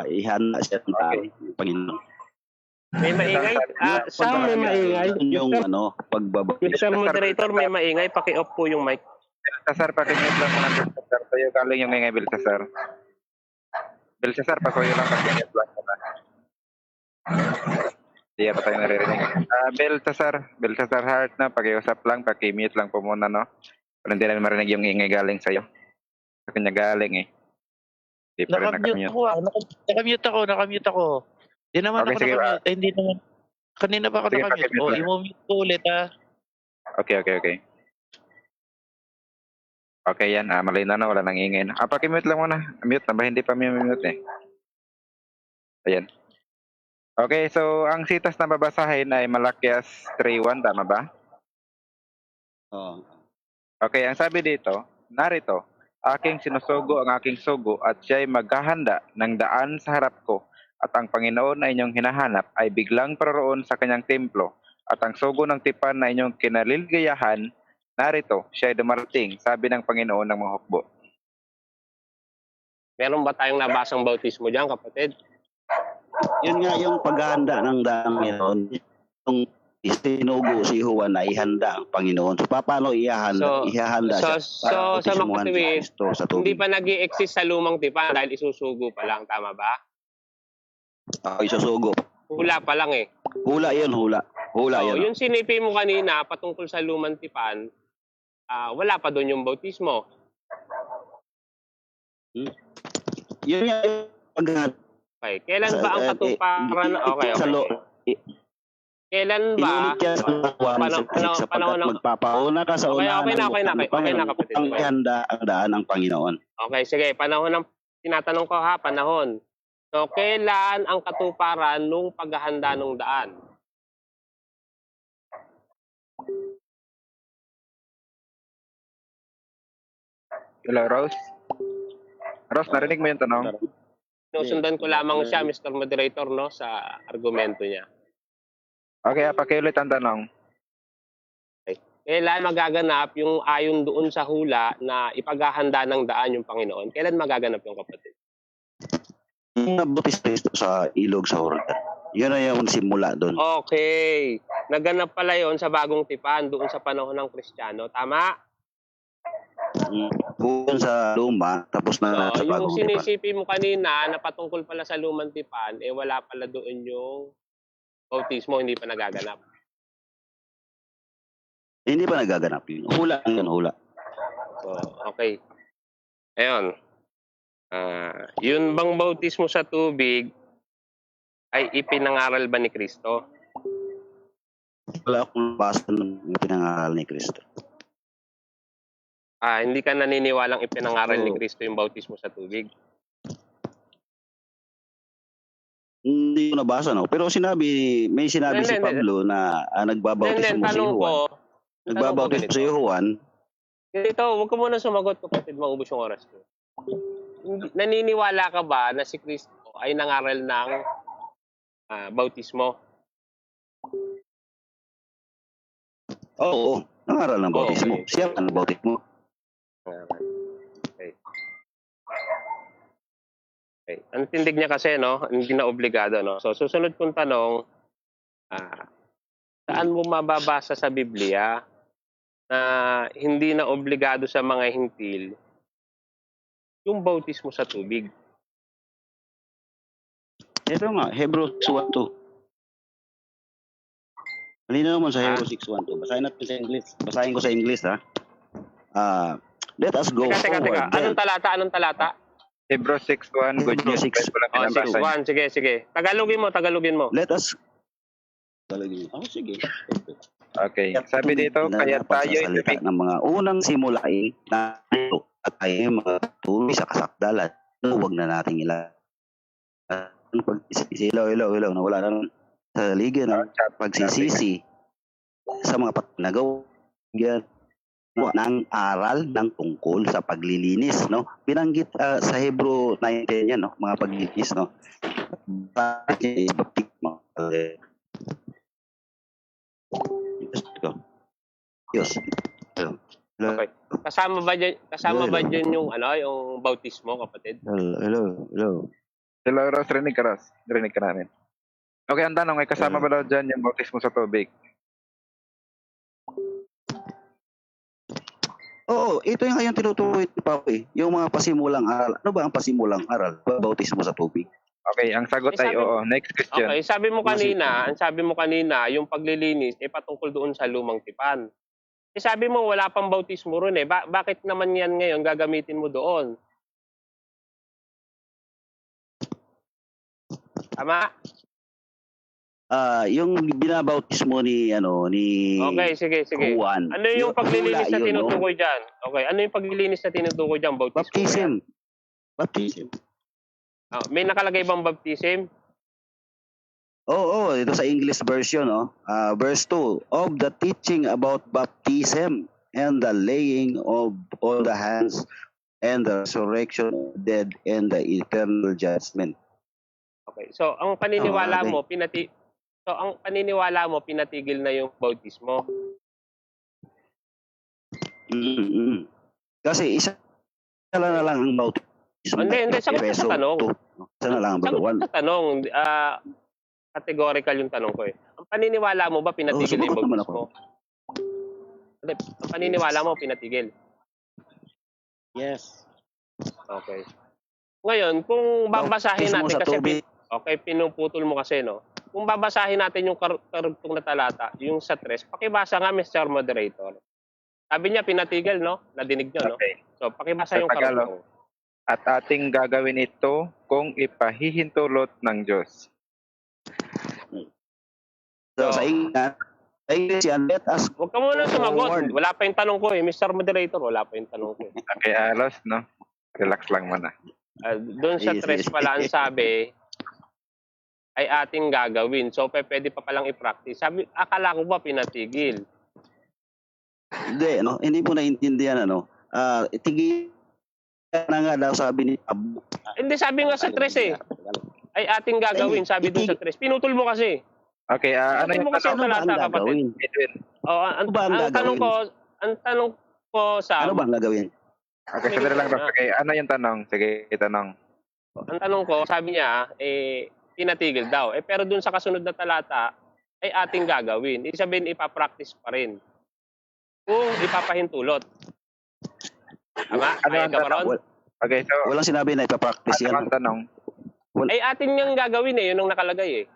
ihanda siya ng tao, yung Panginoon. May maingay? Sam, may maingay. Yung pagbaba. Mr. Moderator, may maingay. Paki-off po yung mic. Baltasar, pakimute lang mo ng Baltasar. Tayo galing yung ingay, Baltasar. Baltasar, pakuyo lang, pakimute lang mo na. Hindi pa tayo naririnig. Baltasar Heart na, pakiusap lang, pakimute lang po muna, no? Para hindi namin marinig yung ingay galing sa'yo. Sa kanya galing eh. Hindi pa rin Nakamute ako. Hindi naman Okay, ako sige, nakamute. Hindi naman. Kanina pa ako sige, nakamute. pakimute lang. I-mute ko ulit Okay. Okay yan, malinaw na, wala nang ingay na. Pakimute lang muna. Mute na ba? Hindi pa mute eh. Ayan. Okay, so ang sitas na babasahin ay Malakias 3:1, tama ba? Oo. Okay, ang sabi dito, narito, aking sinusugo ang aking sugo at siya'y maghahanda ng daan sa harap ko at ang Panginoon na inyong hinahanap ay biglang paroroon sa kanyang templo at ang sugo ng tipan na inyong kinalilgayahan, narito, siya'y dumarating, sabi ng Panginoon ng mga hukbo. Meron ba tayong nabasang bautismo dyan, kapatid? Yun nga yung paghahanda ng daang Panginoon. Yung sinugo si Juan na ihanda ang Panginoon. So, paano ihahanda siya para sa bautismuhan si makatuwid, Kristo sa hindi tubig? pa nag-i-exist sa lumang tipan dahil isusugo pa lang, tama ba? Isusugo. Hula pa lang eh. Hula yun. Hula So, yun. yung sinipi mo kanina patungkol sa lumang tipan, wala pa doon yung bautismo. Yun nga yung paghahanda. Okay. Kailan ba ang katuparan? Okay. Kailan ba? Inulit yan sa Panahon ng... magpapauna ka sa Okay, unahan okay na, kapatid. ang ihanda ang daan ng Panginoon. Okay, sige. Panahon ng... Tinatanong ko ha, panahon. So, kailan ang katuparan nung paghahanda ng daan? Hello, Rose? Rose, narinig mo yung tanong? Sinusundan ko lamang siya, Mr. Moderator, no, sa argumento niya. Okay, pakiulit ang tanong. Kailan magaganap yung ayon doon sa hula na ipaghahanda ng daan yung Panginoon? Kailan magaganap yung kapatid? Yung nabutis Kristo sa ilog sa Jordan. Yun na yung simula doon. Okay. Naganap pala yon sa bagong tipan doon sa panahon ng Kristiyano. Tama? Doon sa luma, tapos na sa Yung bagong tipan. sinisipi mo kanina na patungkol pala sa lumang tipan, wala pala doon yung bautismo, hindi pa nagaganap. Hindi pa nagaganap yun. Hula yun, hula. So, okay. Ayun. Yun bang bautismo sa tubig ay ipinangaral ba ni Kristo? Wala akong basa ng pinangaral ni Kristo. Hindi ka naniniwalang ipinangaral ni Kristo yung bautismo sa tubig? Hindi ko nabasa, no? Pero may sinabi si Pablo na nagbabautismo si Juan. Nagbabautismo si Juan. Ganito, huwag ka muna sumagot, kapatid, maubos yung oras ko. Naniniwala ka ba na si Kristo ay nangaral ng bautismo? Oo, nangaral ng bautismo. Okay. Siya ang bautismo. Okay. Okay. Ang tindig niya kasi, no? Hindi na obligado, no? So, susunod kong tanong, saan mo mababasa sa Biblia na hindi na obligado sa mga hintil yung bautismo sa tubig? Ito nga, Hebrews 1:2. Malinaw naman sa Hebrews 6:1-2. Basahin natin sa English. Basahin ko sa English, ha? Let us go Teka. forward. Anong talata? Hebrews 6:1, good Hebrews news. 6. Bible ang pinabasa niya. 6:1. Sige. Tagalogin mo. Let us... Talagin. Sige. Okay. Sabi dito, kaya tayo Pagsasalita ng mga unang simulain na ito at tayo mga tuloy sa kasakdalan. Huwag na nating ilaw, nawala na naman sa liga ng pagsisisi sa mga pagnagaw ng aral ng tungkol sa paglilinis, no? Binanggit sa Hebrew 9:10 yan, no? Mga paglilinis, no? Yes. Okay. Kasama ba dyan yung yung bautismo, kapatid? Hello. Hello, Ross. Rinig ka namin. Okay, ang tanong ay kasama ba daw dyan yung bautismo sa tubig? Oo, ito yung kayong tinutuloy ni Papa eh. Yung mga pasimulang aral. Ano ba ang pasimulang aral? Bautismo sa tubig. Okay, ang sagot ay oo. Next question. Okay, sabi mo kanina, yung paglilinis ay patungkol doon sa lumang tipan. Sabi mo wala pang bautismo ron eh. Bakit naman yan ngayon gagamitin mo doon? Tama? Yung binabautismo ni Okay, sige. Juan. Ano yung paglilinis na yun, tinutukoy dyan? Okay, ano yung paglilinis na tinutukoy dyan? Bautismo. Baptism. May nakalagay bang baptism? Oo, ito sa English version, verse 2, of the teaching about baptism and the laying of all the hands and the resurrection of the dead and the eternal judgment. Okay. So, ang paniniwala mo pinatigil na yung bautismo. Kasi isa na lang ang bautismo. Hindi, sagot sa tanong. Isa na lang ang bautismo. Sa tanong, categorical yung tanong ko eh. Ang paniniwala mo ba pinatigil na yung bautismo? Hindi, ang paniniwala mo pinatigil. Yes. Okay. Ngayon, kung babasahin natin kasi pinuputol mo kasi, no? Kung babasahin natin yung karugtong na talata, yung sa 3, pakibasa nga, Mr. Moderator. Sabi niya, pinatigil, no? Nadinig nyo, no? Okay. So, pakibasa Sa yung Tagalog. karugtong. At ating gagawin ito kung ipahihintulot ng Diyos. So, sa English yan, let us Huwag ka muna sumagot. Wala pa yung tanong ko eh. Mr. Moderator, wala pa yung tanong ko. Okay, Alos, no? Relax lang muna. Doon sa 3 pala ang sabi, ay ating gagawin. So, pwede pa palang i-practice. Sabi, akala ko ba pinatigil? Hindi, no? Hindi mo naintindihan, tigil na nga daw sabi ni Abu. Hindi, sabi nga sa 3 eh. Ay ating gagawin, sabi doon sa 3. Pinutol mo kasi. Okay, ano yung talata, kapatid? Ang tanong ko sa... Ano ba ang gagawin? Okay, sandali lang. Okay, ano yung tanong? Sige, itanong. Ang tanong ko, sabi niya, pinatigil daw. Pero dun sa kasunod na talata, ay ating gagawin. Ibig sabihin, ipapractice pa rin. Kung ipapahintulot. Tama? Kaya ka ba ron? Okay, so... Walang sinabi na ipapractice yan. Ano ang tanong? Ay atin niyang gagawin yun ang nakalagay eh.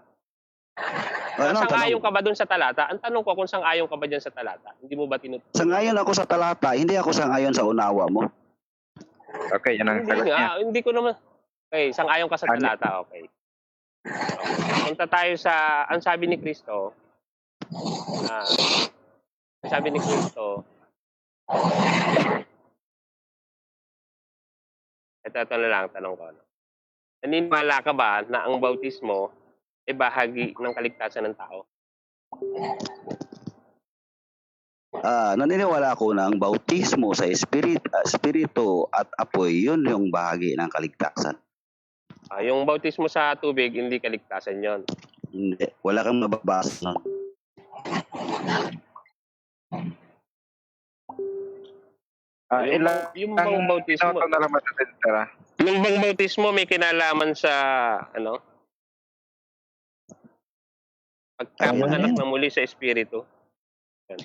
Sang-ayon ka ba dun sa talata? Ang tanong ko kung sang-ayon ka ba dyan sa talata? Hindi mo ba tinutuloy? Sang-ayon ako sa talata, hindi ako sang-ayon sa unawa mo. Okay, yan ang sagot niya. Hindi ko naman... Okay, sang-ayon ka sa talata, okay. Punta tayo sa... Ang sabi ni Kristo, ito na lang, tanong ko. Naniniwala ka ba na ang bautismo ay bahagi ng kaligtasan ng tao? Naniniwala ako na ang bautismo sa espiritu at apoy, yun yung bahagi ng kaligtasan. Yung bautismo sa tubig, hindi kaligtasan yon. Hindi. Wala kang mababasa nun. Yung bautismo. Na lang Yung bang bautismo may kinalaman sa ano? Pagkapanganak na muli sa espiritu. Yan.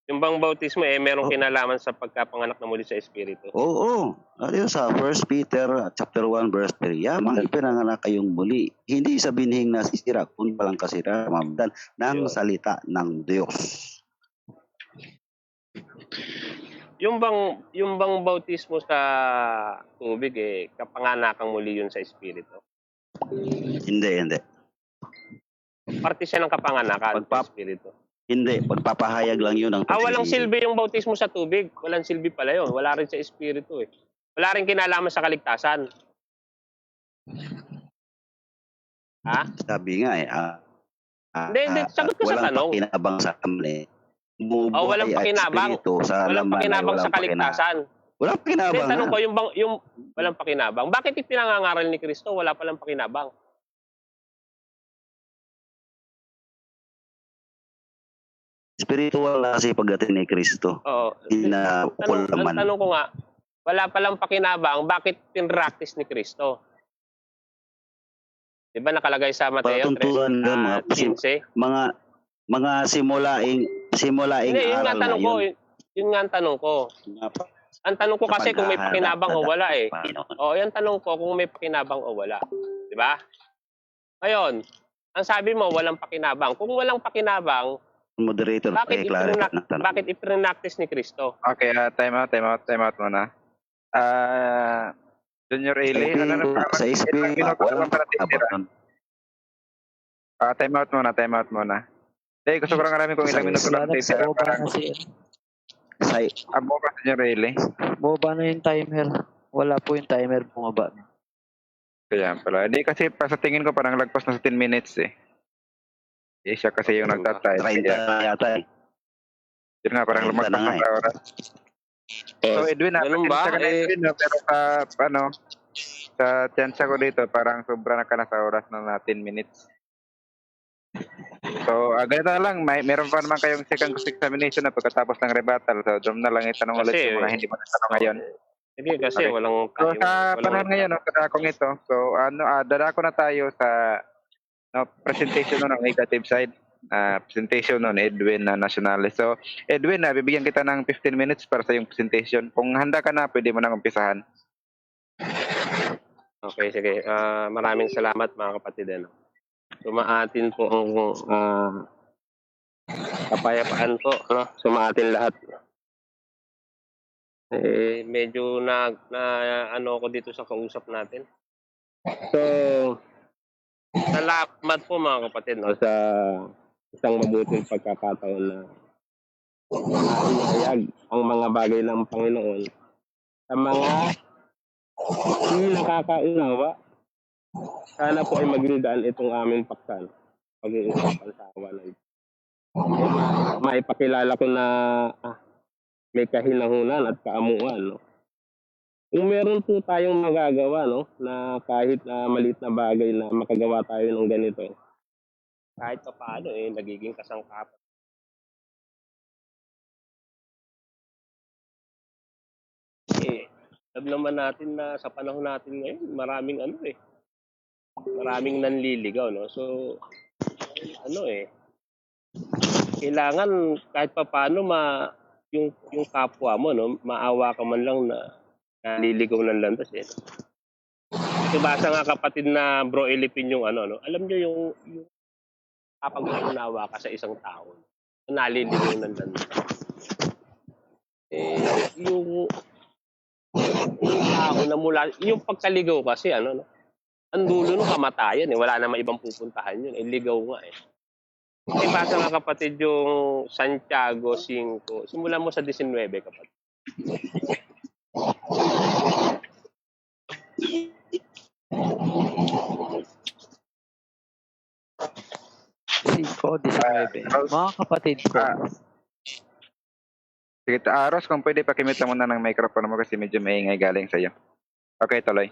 Yung bang bautismo merong kinalaman sa pagkapanganak na muli sa espiritu. Oo. Ano sa 1 Peter chapter 1 verse 3. Yamang ipinanganak kayong muli. Hindi sa binhing nasisira, kundi palang kasira mamdan ng salita ng Diyos. Yung bang bautismo sa tubig kapanganakang muli yun sa espiritu. Hindi. Parte siya ng kapanganakan sa espiritu. Hindi, pagpapahayag lang yun ng Walang silbi yung bautismo sa tubig. Walang silbi pala yun. Wala rin sa espiritu Wala rin kinalaman sa kaligtasan. Ha? Sabi nga Hindi, sagot ko sa tanong. Walang pakinabang sa kamli. Walang pakinabang. Walang pakinabang sa kaligtasan. Walang pakinabang. Tanong ko, yung walang pakinabang. Bakit ipinangangaral ni Kristo? Wala palang pakinabang. Spiritual na kasi pagdating ni Kristo. Oo. Ang tanong ko nga, wala palang pakinabang, bakit pinractice ni Kristo? Di ba nakalagay sa Mateo 3:15? Mga simulaing Hindi, aral na yun. Yun nga ang tanong ko. Ang tanong ko kasi kung may pakinabang o wala yung tanong ko kung may pakinabang o wala. Di ba? Ngayon, ang sabi mo, walang pakinabang. Kung walang pakinabang, moderator, bakit ipinractice ni Kristo? Okay, time out muna. Junior Eli, sa SP, time out muna. Dahil gusto ko lang alamin kung ilang minuto lang titira. Abo ka, Junior Eli. Bumaba na yung timer. Wala po yung timer bumaba. Kaya pala. Hindi kasi sa tingin ko parang lagpas na sa 10 minutes siya kasi yung nagtatay. 30 na yata Yun nga, parang lumagpas na sa oras. So, Edwin, ganun ba? Edwin, pero sa tiyansya ko dito, parang sobra na ka na sa oras na 10 minutes. So, ganito na lang, meron pa naman kayong second examination na pagkatapos ng rebuttal. So, doon na lang itanong ulit yung mga hindi mo natanong ngayon. Hindi kasi walang So, sa panahon ngayon, dadakong ito, so, dadako na tayo sa presentation ng negative side. Presentation nun, Edwin na Nationales. So, Edwin, bibigyan kita ng 15 minutes para sa yung presentation. Kung handa ka na, pwede mo nang umpisahan. Okay, sige. Maraming salamat mga kapatid. Sumaatin po ang kapayapaan po. Sumaatin lahat. Medyo ano ako dito sa kausap natin. So, salamat po mga kapatid sa isang mabuting pagkakataon na inayag ang mga bagay ng Panginoon sa mga hindi nakakaunawa. Sana po ay magridaan itong aming paksan. Pag-iusapan sa awa ng Diyos. Maipakilala ko na may kahinahunan at kaamuan. Kung meron po tayong magagawa, na kahit na maliit na bagay na makagawa tayo ng ganito, kahit pa paano, nagiging kasangkapan. Alam naman natin na sa panahon natin ngayon, maraming maraming nanliligaw, So, kailangan kahit pa paano yung kapwa mo, maawa ka man lang na naliligaw ng landas Kasi basa nga kapatid na Bro Elipin yung alam nyo yung kapag unawa ka sa isang tao na naliligaw ng landas. Yung tao na mula, yung pagkaligaw kasi ang dulo ng kamatayan wala namang ibang pupuntahan yun. Ligaw nga Kasi basa nga kapatid yung Santiago 5, simulan mo sa 19 kapatid. Mga kapatid ko. Sige, Ros, kung pwede pakimita mo na ng microphone mo kasi medyo maingay galing sa'yo. Okay, tuloy.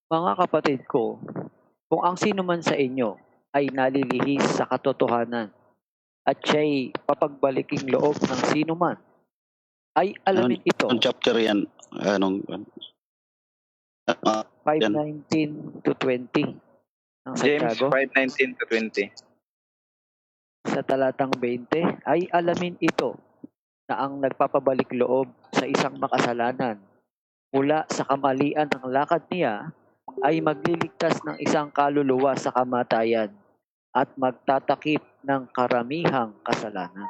Mga kapatid ko, kung ang sino man sa inyo ay nalilihis sa katotohanan at siya'y papagbaliking loob ng sino man, ay alamin ito. Ang chapter yan. Anong, yan. 5:19 to 20 ng James Santiago. 5:19 to 20. Sa talatang 20, ay alamin ito na ang nagpapabalik loob sa isang makasalanan mula sa kamalian ng lakad niya ay magliligtas ng isang kaluluwa sa kamatayan at magtatakip ng karamihang kasalanan.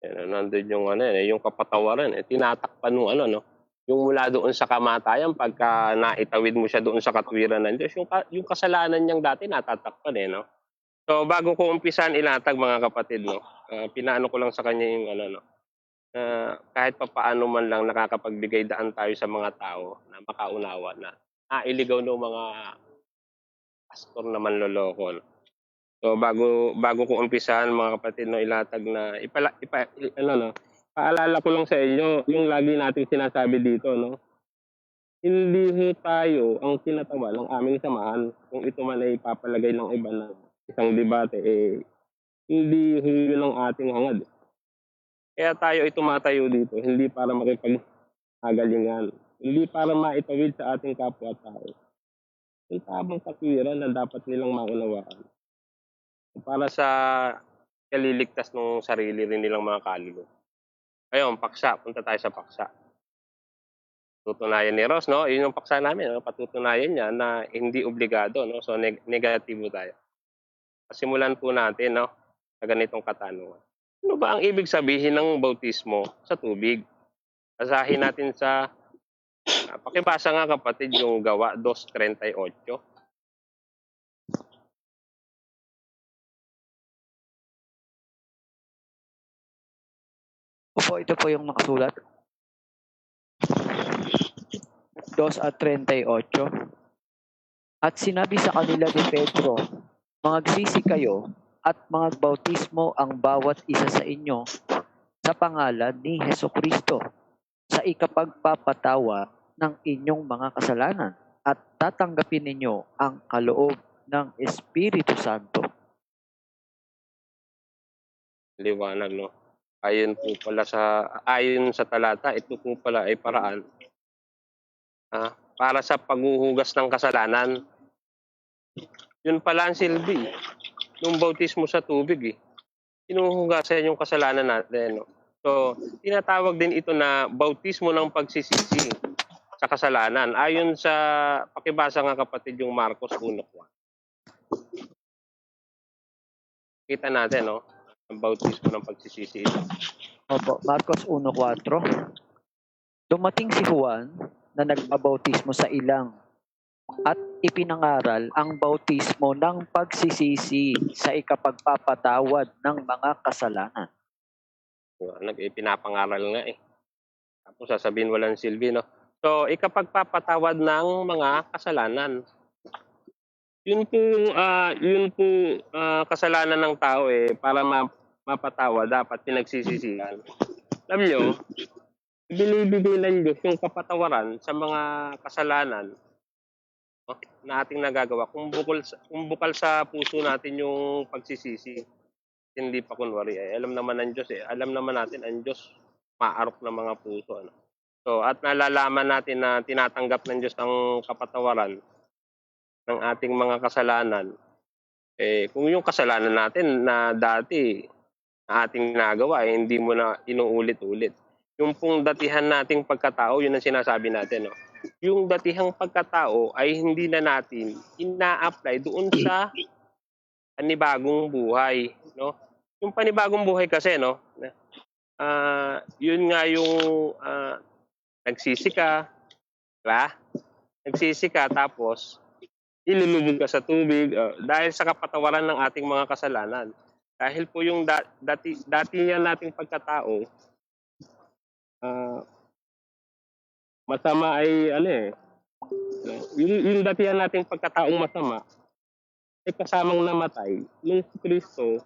Yan, nandun yung yung kapatawaran, tinatakpan ng no? Yung mula doon sa kamatayan, pagka naitawid mo siya doon sa katwiran ng Diyos, yung kasalanan niyang dati natatakpan no? So, bago ko umpisan ilatag mga kapatid, no? Pinaano ko lang sa kanya yung kahit pa paano man lang nakakapagbigay daan tayo sa mga tao na makaunawa na iligaw ng mga pastor na manloloko. No? So, bago ko umpisahan mga kapatid, no, ilatag na paalala ko lang sa inyo yung lagi nating sinasabi dito, no. Hindi ho tayo ang tinatawa ng aming samahan kung ito man ay papalagay ng iba na isang debate, hindi ho yun ang ating hangad. Kaya tayo ay tumatayo dito, hindi para makipag-agalingan, hindi para maitawid sa ating kapwa-tao. Yung tamang katwiran na dapat nilang maunawaan para sa kaliligtas ng sarili rin nilang mga kaluluwa. Ayun, paksa. Punta tayo sa paksa. Tutunayan ni Ross, no? Yun yung paksa namin. No? Patutunayan niya na hindi obligado, no? So, negatibo tayo. Simulan po natin, no? Sa ganitong katanungan. Ano ba ang ibig sabihin ng bautismo sa tubig? Basahin natin sa pakibasa nga kapatid yung Gawa 2:38. Opo, ito po yung nakasulat. 2:38. At sinabi sa kanila ni Pedro, magsisi kayo at magbautismo ang bawat isa sa inyo sa pangalan ni Hesukristo sa ikapagpapatawa ng inyong mga kasalanan at tatanggapin ninyo ang kaloob ng Espiritu Santo. Liwanag, no? Ayon sa talata, ito po pala ay paraan para sa paghuhugas ng kasalanan. Yun pala ang silbi ng bautismo sa tubig. Hinuhugasan yung kasalanan natin. No? So, tinatawag din ito na bautismo ng pagsisisi sa kasalanan. Ayon sa pakibasa nga kapatid yung Marcos 1:1. Kita natin, no? Ang bautismo ng pagsisisi ito. Opo, Marcos 1:4. Dumating si Juan na nagbabautismo sa ilang at ipinangaral ang bautismo ng pagsisisi sa ikapagpapatawad ng mga kasalanan. Pinapangaral nga Tapos sasabihin walang silbi, no? So, ikapagpapatawad ng mga kasalanan. Yun po kasalanan ng tao para mapatawa dapat pinagsisisihan. Alam nyo, binibigay ng Diyos yung kapatawaran sa mga kasalanan na ating nagagawa kung bukal sa puso natin yung pagsisisi. Hindi pa kunwari. Alam naman ng Diyos alam naman natin ang Diyos maarok ng mga puso. So, at nalalaman natin na tinatanggap ng Diyos ang kapatawaran ng ating mga kasalanan. Kung yung kasalanan natin na dati na ating nagawa, hindi mo na inuulit-ulit. Yung pong datihan nating pagkatao, yun ang sinasabi natin. No? Yung datihang pagkatao ay hindi na natin ina-apply doon sa panibagong buhay. No? Yung panibagong buhay kasi, no? Yun nga yung nagsisi ka, diba? Nagsisi ka, tapos ilulubog ka sa tubig dahil sa kapatawaran ng ating mga kasalanan. Dahil po yung dati yan nating pagkatao, masama ay yung dati yan nating pagkataong masama ay kasamang namatay nung si Kristo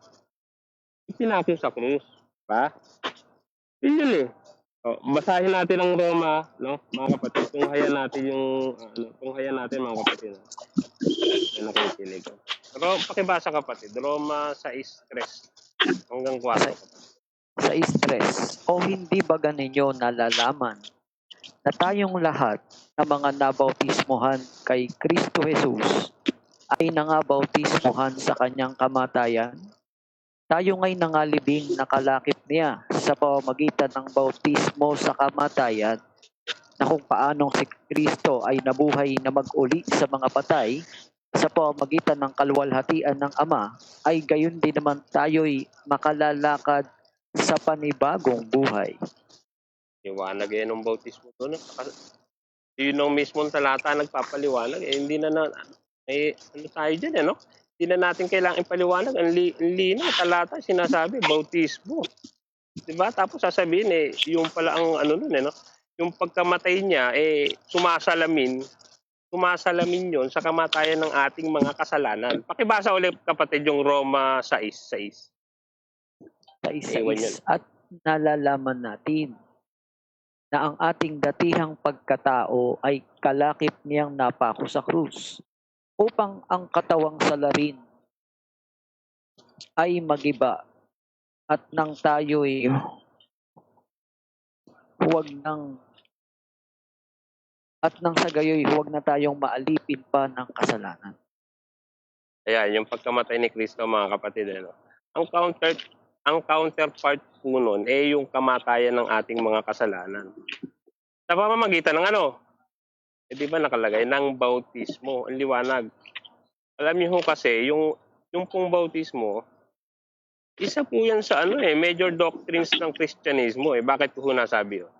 ipinako sa krus, ba? Yun basahin natin ang Roma, no, mga kapatid. Tunghayan natin mga kapatid. Yan nakikinig. Pero pakibasa kapatid, Roma 6:3 hanggang 4. Sa stress, o hindi ba ninyo nalalaman na tayong lahat na mga nabautismohan kay Kristo Jesus ay nangabautismohan sa kanyang kamatayan. Tayo nga'y nangalibing nakalakip niya sa pamamagitan ng bautismo sa kamatayan, na kung paanong si Kristo ay nabuhay na mag-uli sa mga patay sa pamamagitan ng kaluwalhatian ng Ama, ay gayon din naman tayo'y makalalakad sa panibagong buhay. Liwanag yan ng bautismo doon. Yun ang mismong talata nagpapaliwanag. Hindi na ano tayo dyan, no? Hindi na natin kailangan ipaliwanag. Ang linaw, talata, sinasabi, bautismo. Diba? Tapos sasabihin, yung pala ang ano nun, no? Yung pagkamatay niya, sumasalamin yon sa kamatayan ng ating mga kasalanan. Pakibasa ulit, kapatid, yung Roma 6:6. Sa isa-is at nalalaman natin na ang ating datihang pagkatao ay kalakip niyang napako sa krus upang ang katawang salarin ay magiba at nang tayo'y sa gayoy huwag na tayong maalipin pa ng kasalanan. Ayan, yung pagkamatay ni Kristo, mga kapatid, ano? Ang counterpart po nun, yung kamatayan ng ating mga kasalanan. Sa pamamagitan ng ano? Di ba nakalagay? Ng bautismo. Ang liwanag. Alam niyo kasi, yung pong bautismo, isa po yan sa major doctrines ng Kristyanismo. Bakit ko nasabi yun?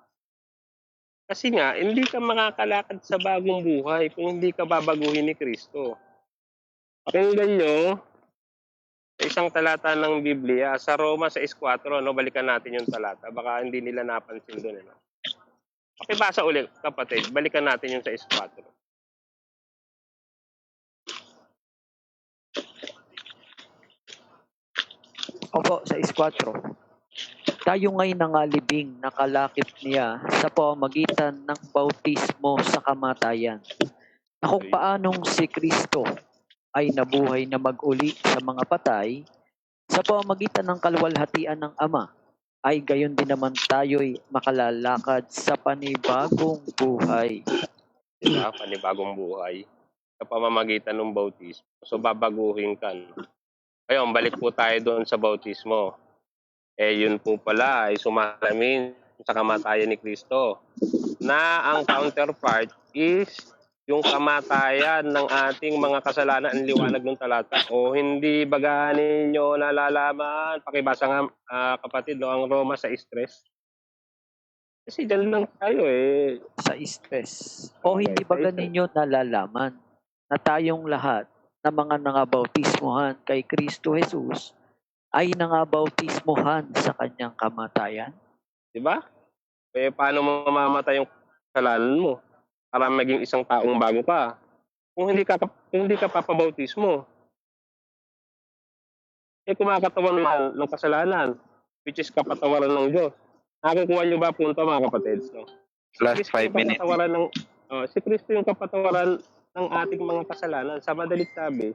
Kasi nga, hindi ka makakalakad sa bagong buhay kung hindi ka babaguhin ni Kristo. Pakinggan nyo, sa isang talata ng Biblia, sa Roma 6:4, balikan natin yung talata. Baka hindi nila napansin doon. Pakibasa ulit, kapatid. Balikan natin yung 6:4. Opo, sa 6:4. Tayo nga'y nangalibing nakalakip niya sa pamamagitan ng bautismo sa kamatayan, na kung paanong si Kristo ay nabuhay na mag-uli sa mga patay sa pamamagitan ng kaluwalhatian ng Ama, ay gayon din naman tayo'y makalalakad sa panibagong buhay. Diba? Panibagong buhay. Sa pamamagitan ng bautismo. So, babaguhin ka. Ngayon, balik po tayo doon sa bautismo. Yun po pala ay sumalamin sa kamatayan ni Kristo. Na ang counterpart is yung kamatayan ng ating mga kasalanan, ang liwanag ng talata. O hindi baga ninyo nalalaman? Pakibasa nga, kapatid, ang Roma 6:3. Kasi dyan lang tayo Sa stress. O hindi baga ninyo nalalaman na tayong lahat na mga nangabautismohan kay Kristo Jesus ay nangabautismohan sa kanyang kamatayan? Diba? Paano mamamatay yung kasalanan mo? Para maging isang taong bago ka. Kung hindi ka papabautismo, kumakatawan ng kasalanan, which is kapatawaran ng Diyos. Nakukuha niyo ba punto, mga kapatid? No? Last 5 minutes. Si Kristo yung kapatawaran ng ating mga kasalanan. Sa madalit sabi,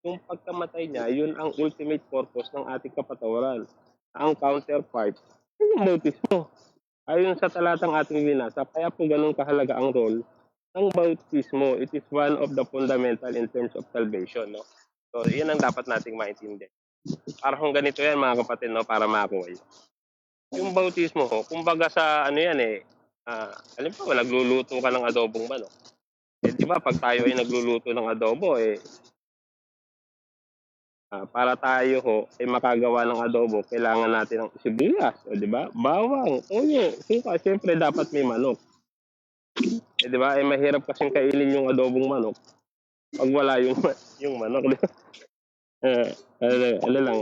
yung pagkamatay niya, yun ang ultimate purpose ng ating kapatawaran. Ang counterpart, yung bautismo. Ayon sa talatang ating binasa, kaya po ganun kahalaga ang role ng bautismo. It is one of the fundamental in terms of salvation. No? So, yun ang dapat nating maintindihan. Para kung ganito yan, mga kapatid, no, para makuha yun. Yung bautismo, kumbaga sa alam po, nagluluto ka ng adobong manok. Di ba, pag tayo ay nagluluto ng adobo, para tayo ay makagawa ng adobo, kailangan natin ng sibuyas, di ba? Bawang, toyo, suka, siyempre dapat may manok. Di ba? Mahirap kasing kainin yung adobong manok pag wala yung manok. Di ba? Ano lang.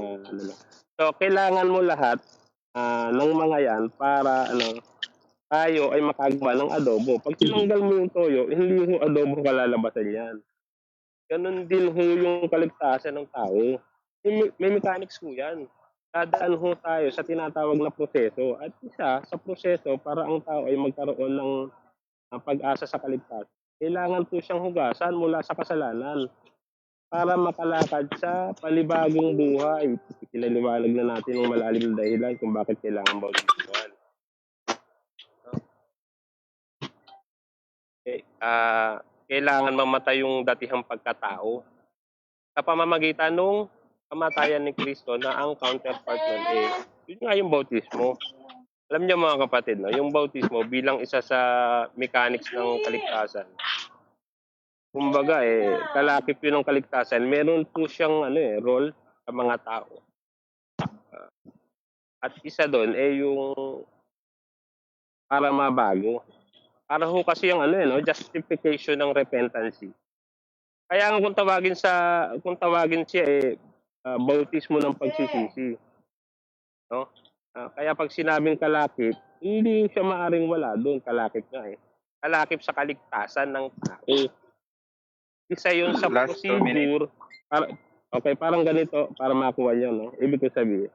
So, kailangan mo lahat ng mga yan para tayo ay makagawa ng adobo. Pag tinanggal mo yung toyo, hindi yung adobo kalalabasan yan. Ganun din ho yung kaligtasan ng tao. May mechanics ho yan. Dadaan ho tayo sa tinatawag na proseso. At isa sa proseso para ang tao ay magkaroon ng pag-asa sa kaligtasan. Kailangan po siyang hugasan mula sa kasalanan para makalakad sa panibagong buhay. Pinaliwanag na natin ng malalim na dahilan kung bakit kailangan bautismuhan. kailangan mamatay yung datihang pagkatao. Sa pamamagitan ng kamatayan ni Kristo na ang counterpart nun yun nga yung bautismo. Alam niyo mga kapatid, no, yung bautismo bilang isa sa mechanics ng kaligtasan. Kumbaga kalakip yun ng kaligtasan. Meron po siyang role sa mga tao. At isa doon yung para mabago. Para ho kasi yung justification ng repentance. Kaya nga kung tawagin siya bautismo ng pagsisisi. No? Kaya pag sinabing kalakip, hindi siya maaring wala doon, kalakip nga Kalakip sa kaligtasan ng tao. Isa yun sa procedure. Parang ganito para makuha niyo, no? Ibig ko sabihin,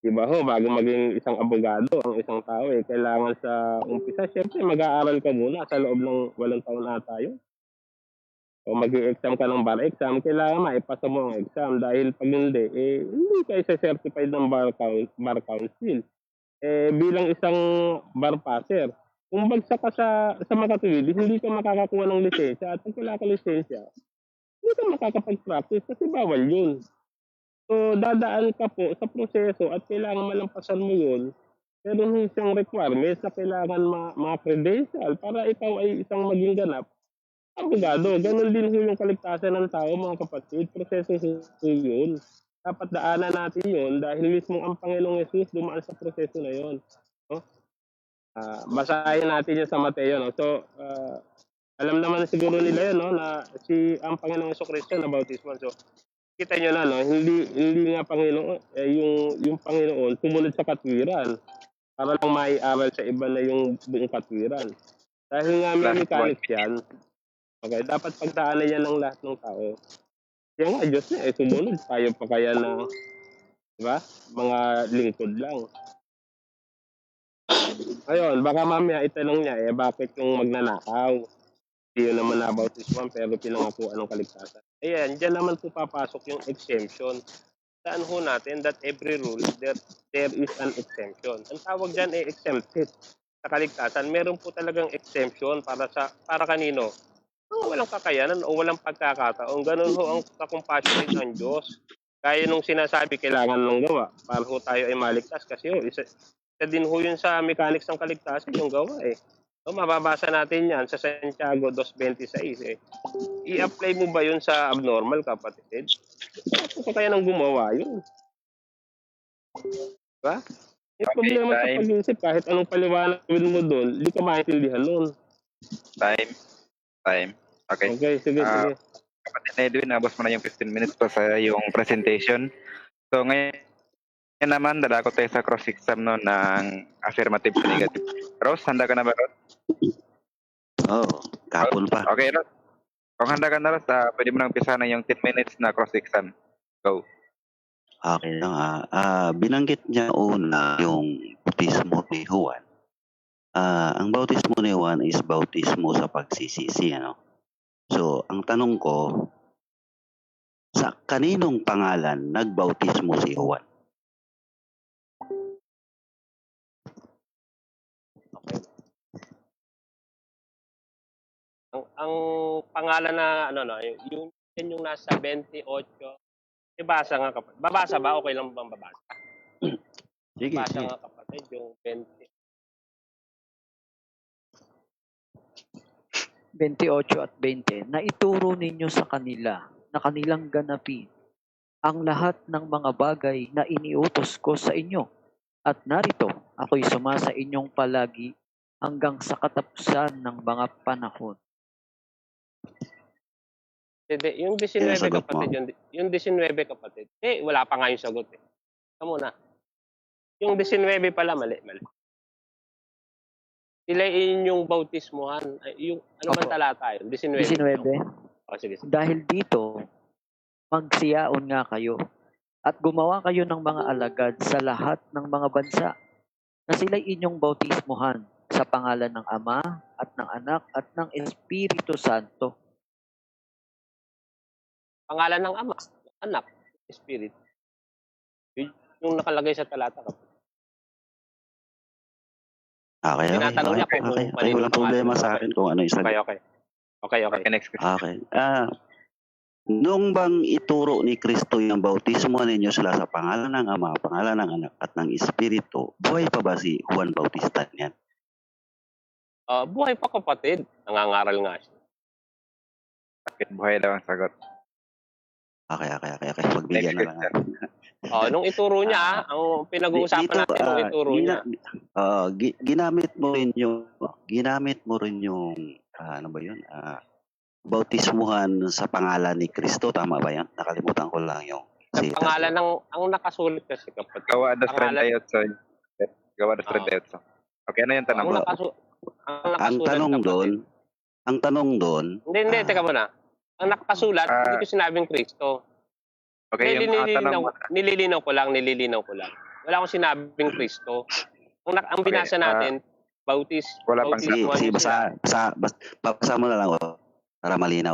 diba ho, bago maging isang abogado, ang isang tao kailangan sa umpisa, syempre mag-aaral ka muna sa loob ng 8 taon na tayo. O mag-i-exam ka ng bar exam, kailangan maipasa mo ang exam dahil pag hindi, hindi ka isa-certified ng bar council. Bilang isang bar passer, kung bagsak ka sa makatuwid, hindi ka makakakuha ng lisensya at pag wala ka lisensya, hindi ka makakapag-practice kasi bawal yun. So, dadaan ka po sa proseso at kailangan malampasan mo yun. Meron siyang requirements na kailangan ma-credential para ikaw ay isang maging ganap abogado. Ganon din yung kaligtasan ng tao, mga kapatid. Proseso yun. Dapat daanan natin yun dahil mismo ang Panginoong Yesus dumaan sa proseso na yun. No? Basahin natin yun sa Mateo. No? So, alam naman siguro nila yun, no? Na ang Panginoong Jesucristo na bautismo. So, kita nyo na, no? Hindi nga Panginoon, yung Panginoon sumunod sa katwiran para lang maiaral sa iba na yung buong katwiran. Dahil nga may mechanics yan, okay, dapat pagdaanan yan ng lahat ng tao. Kaya nga, Diyos na sumunod. Tayo pa kaya na, diba? Mga lingkod lang. Ayun, baka mamaya itanong niya, bakit yung magnanakaw? Hindi yun naman nabautismo, pero pinangakuan ng kaligtasan. Ayan, dyan naman po papasok yung exemption. Saan ho natin that every rule, there is an exemption. Ang tawag dyan exempted sa kaligtasan. Meron po talagang exemption para kanino? Walang kakayanan o walang pagkakataon. Ganun ho ang compassionate ng Diyos. Kaya nung sinasabi, kailangan lang gawa para ho tayo ay maligtas. Kasi isa din ho yun sa mechanics ng kaligtasan, yung gawa So, mababasa natin yan sa Santiago 2.26. I-apply mo ba yun sa abnormal, kapatid? Kung kaya nang gumawa yun. Diba? Yung problema sa pag-iisip, kahit anong paliwanag mo doon, hindi ka maintindihan nun. Time. Okay. Sige. Kapatid na Edwin, nabos mo na yung 15 minutes pa sa yung presentation. So, ngayon naman, dadako tayo sa cross-exam no, ng affirmative sa negative. Rose, handa ka na ba, Rose? Kapon pa. Okay, Rose. Kung handa ka na, Rose, pwede mo nang umpisa na yung 10 minutes na cross-exam. Go. Okay lang. Binanggit niya una yung bautismo ni Juan. Ang bautismo ni Juan is bautismo sa pagsisisi. So, ang tanong ko, sa kaninong pangalan nagbautismo si Juan? Ang pangalan na yung nasa 28. Ibasa nga kapatid. Babasa ba? Okay lang bang babasa? Sige. Babasa nga kapatid yung 28 at 20, na ituro ninyo sa kanila na kanilang ganapin ang lahat ng mga bagay na iniutos ko sa inyo. At narito, ako'y sumasa inyong palagi hanggang sa katapusan ng mga panahon. Yung 19 kapatid, yung 19 kapatid. Wala pa nga yung sagot Kamu na. Yung 19 pala, mali. Sila inyong bautismuhan. Yung ano man talata yun? 19. 19. Sige. Dahil dito, magsiyaon nga kayo at gumawa kayo ng mga alagad sa lahat ng mga bansa na sila'y inyong bautismuhan sa pangalan ng Ama at ng Anak at ng Espiritu Santo. Pangalan ng Ama, Anak, Espiritu. Yung nakalagay sa talata kapatid. Okay. Tinatanong niya kung Walang problema sa akin kung ano yung sagot. Okay. Okay. Okay, next question. Okay. Nung bang ituro ni Kristo yung bautismo ninyo sila sa pangalan ng Ama, pangalan ng Anak, at ng Espiritu, buhay pa ba si Juan Bautista niyan? Buhay pa kapatid. Nangangaral nga siya. Bakit buhay daw ang sagot? Okay. Pagbigyan na lang natin. Nung ituro niya, ang pinag-uusapan natin nung ituro niya. Ginamit mo rin yung ano ba yun? Bautismuhan sa pangalan ni Kristo, tama ba yan? Nakalimutan ko lang yung Sa pangalan ng, ang nakasulit kasi kapatid. Gawa dos 38. Gawa dos 38. Okay, ano yung tanong mo? Ang tanong doon, Hindi, teka muna. Ang nakasulat, hindi ko sinabing Kristo. Okay, yung tanong mo. Nililinaw ko lang. Wala akong sinabing Kristo. Ang binasa natin, Wala pang bautismo. basa mo na lang para malinaw.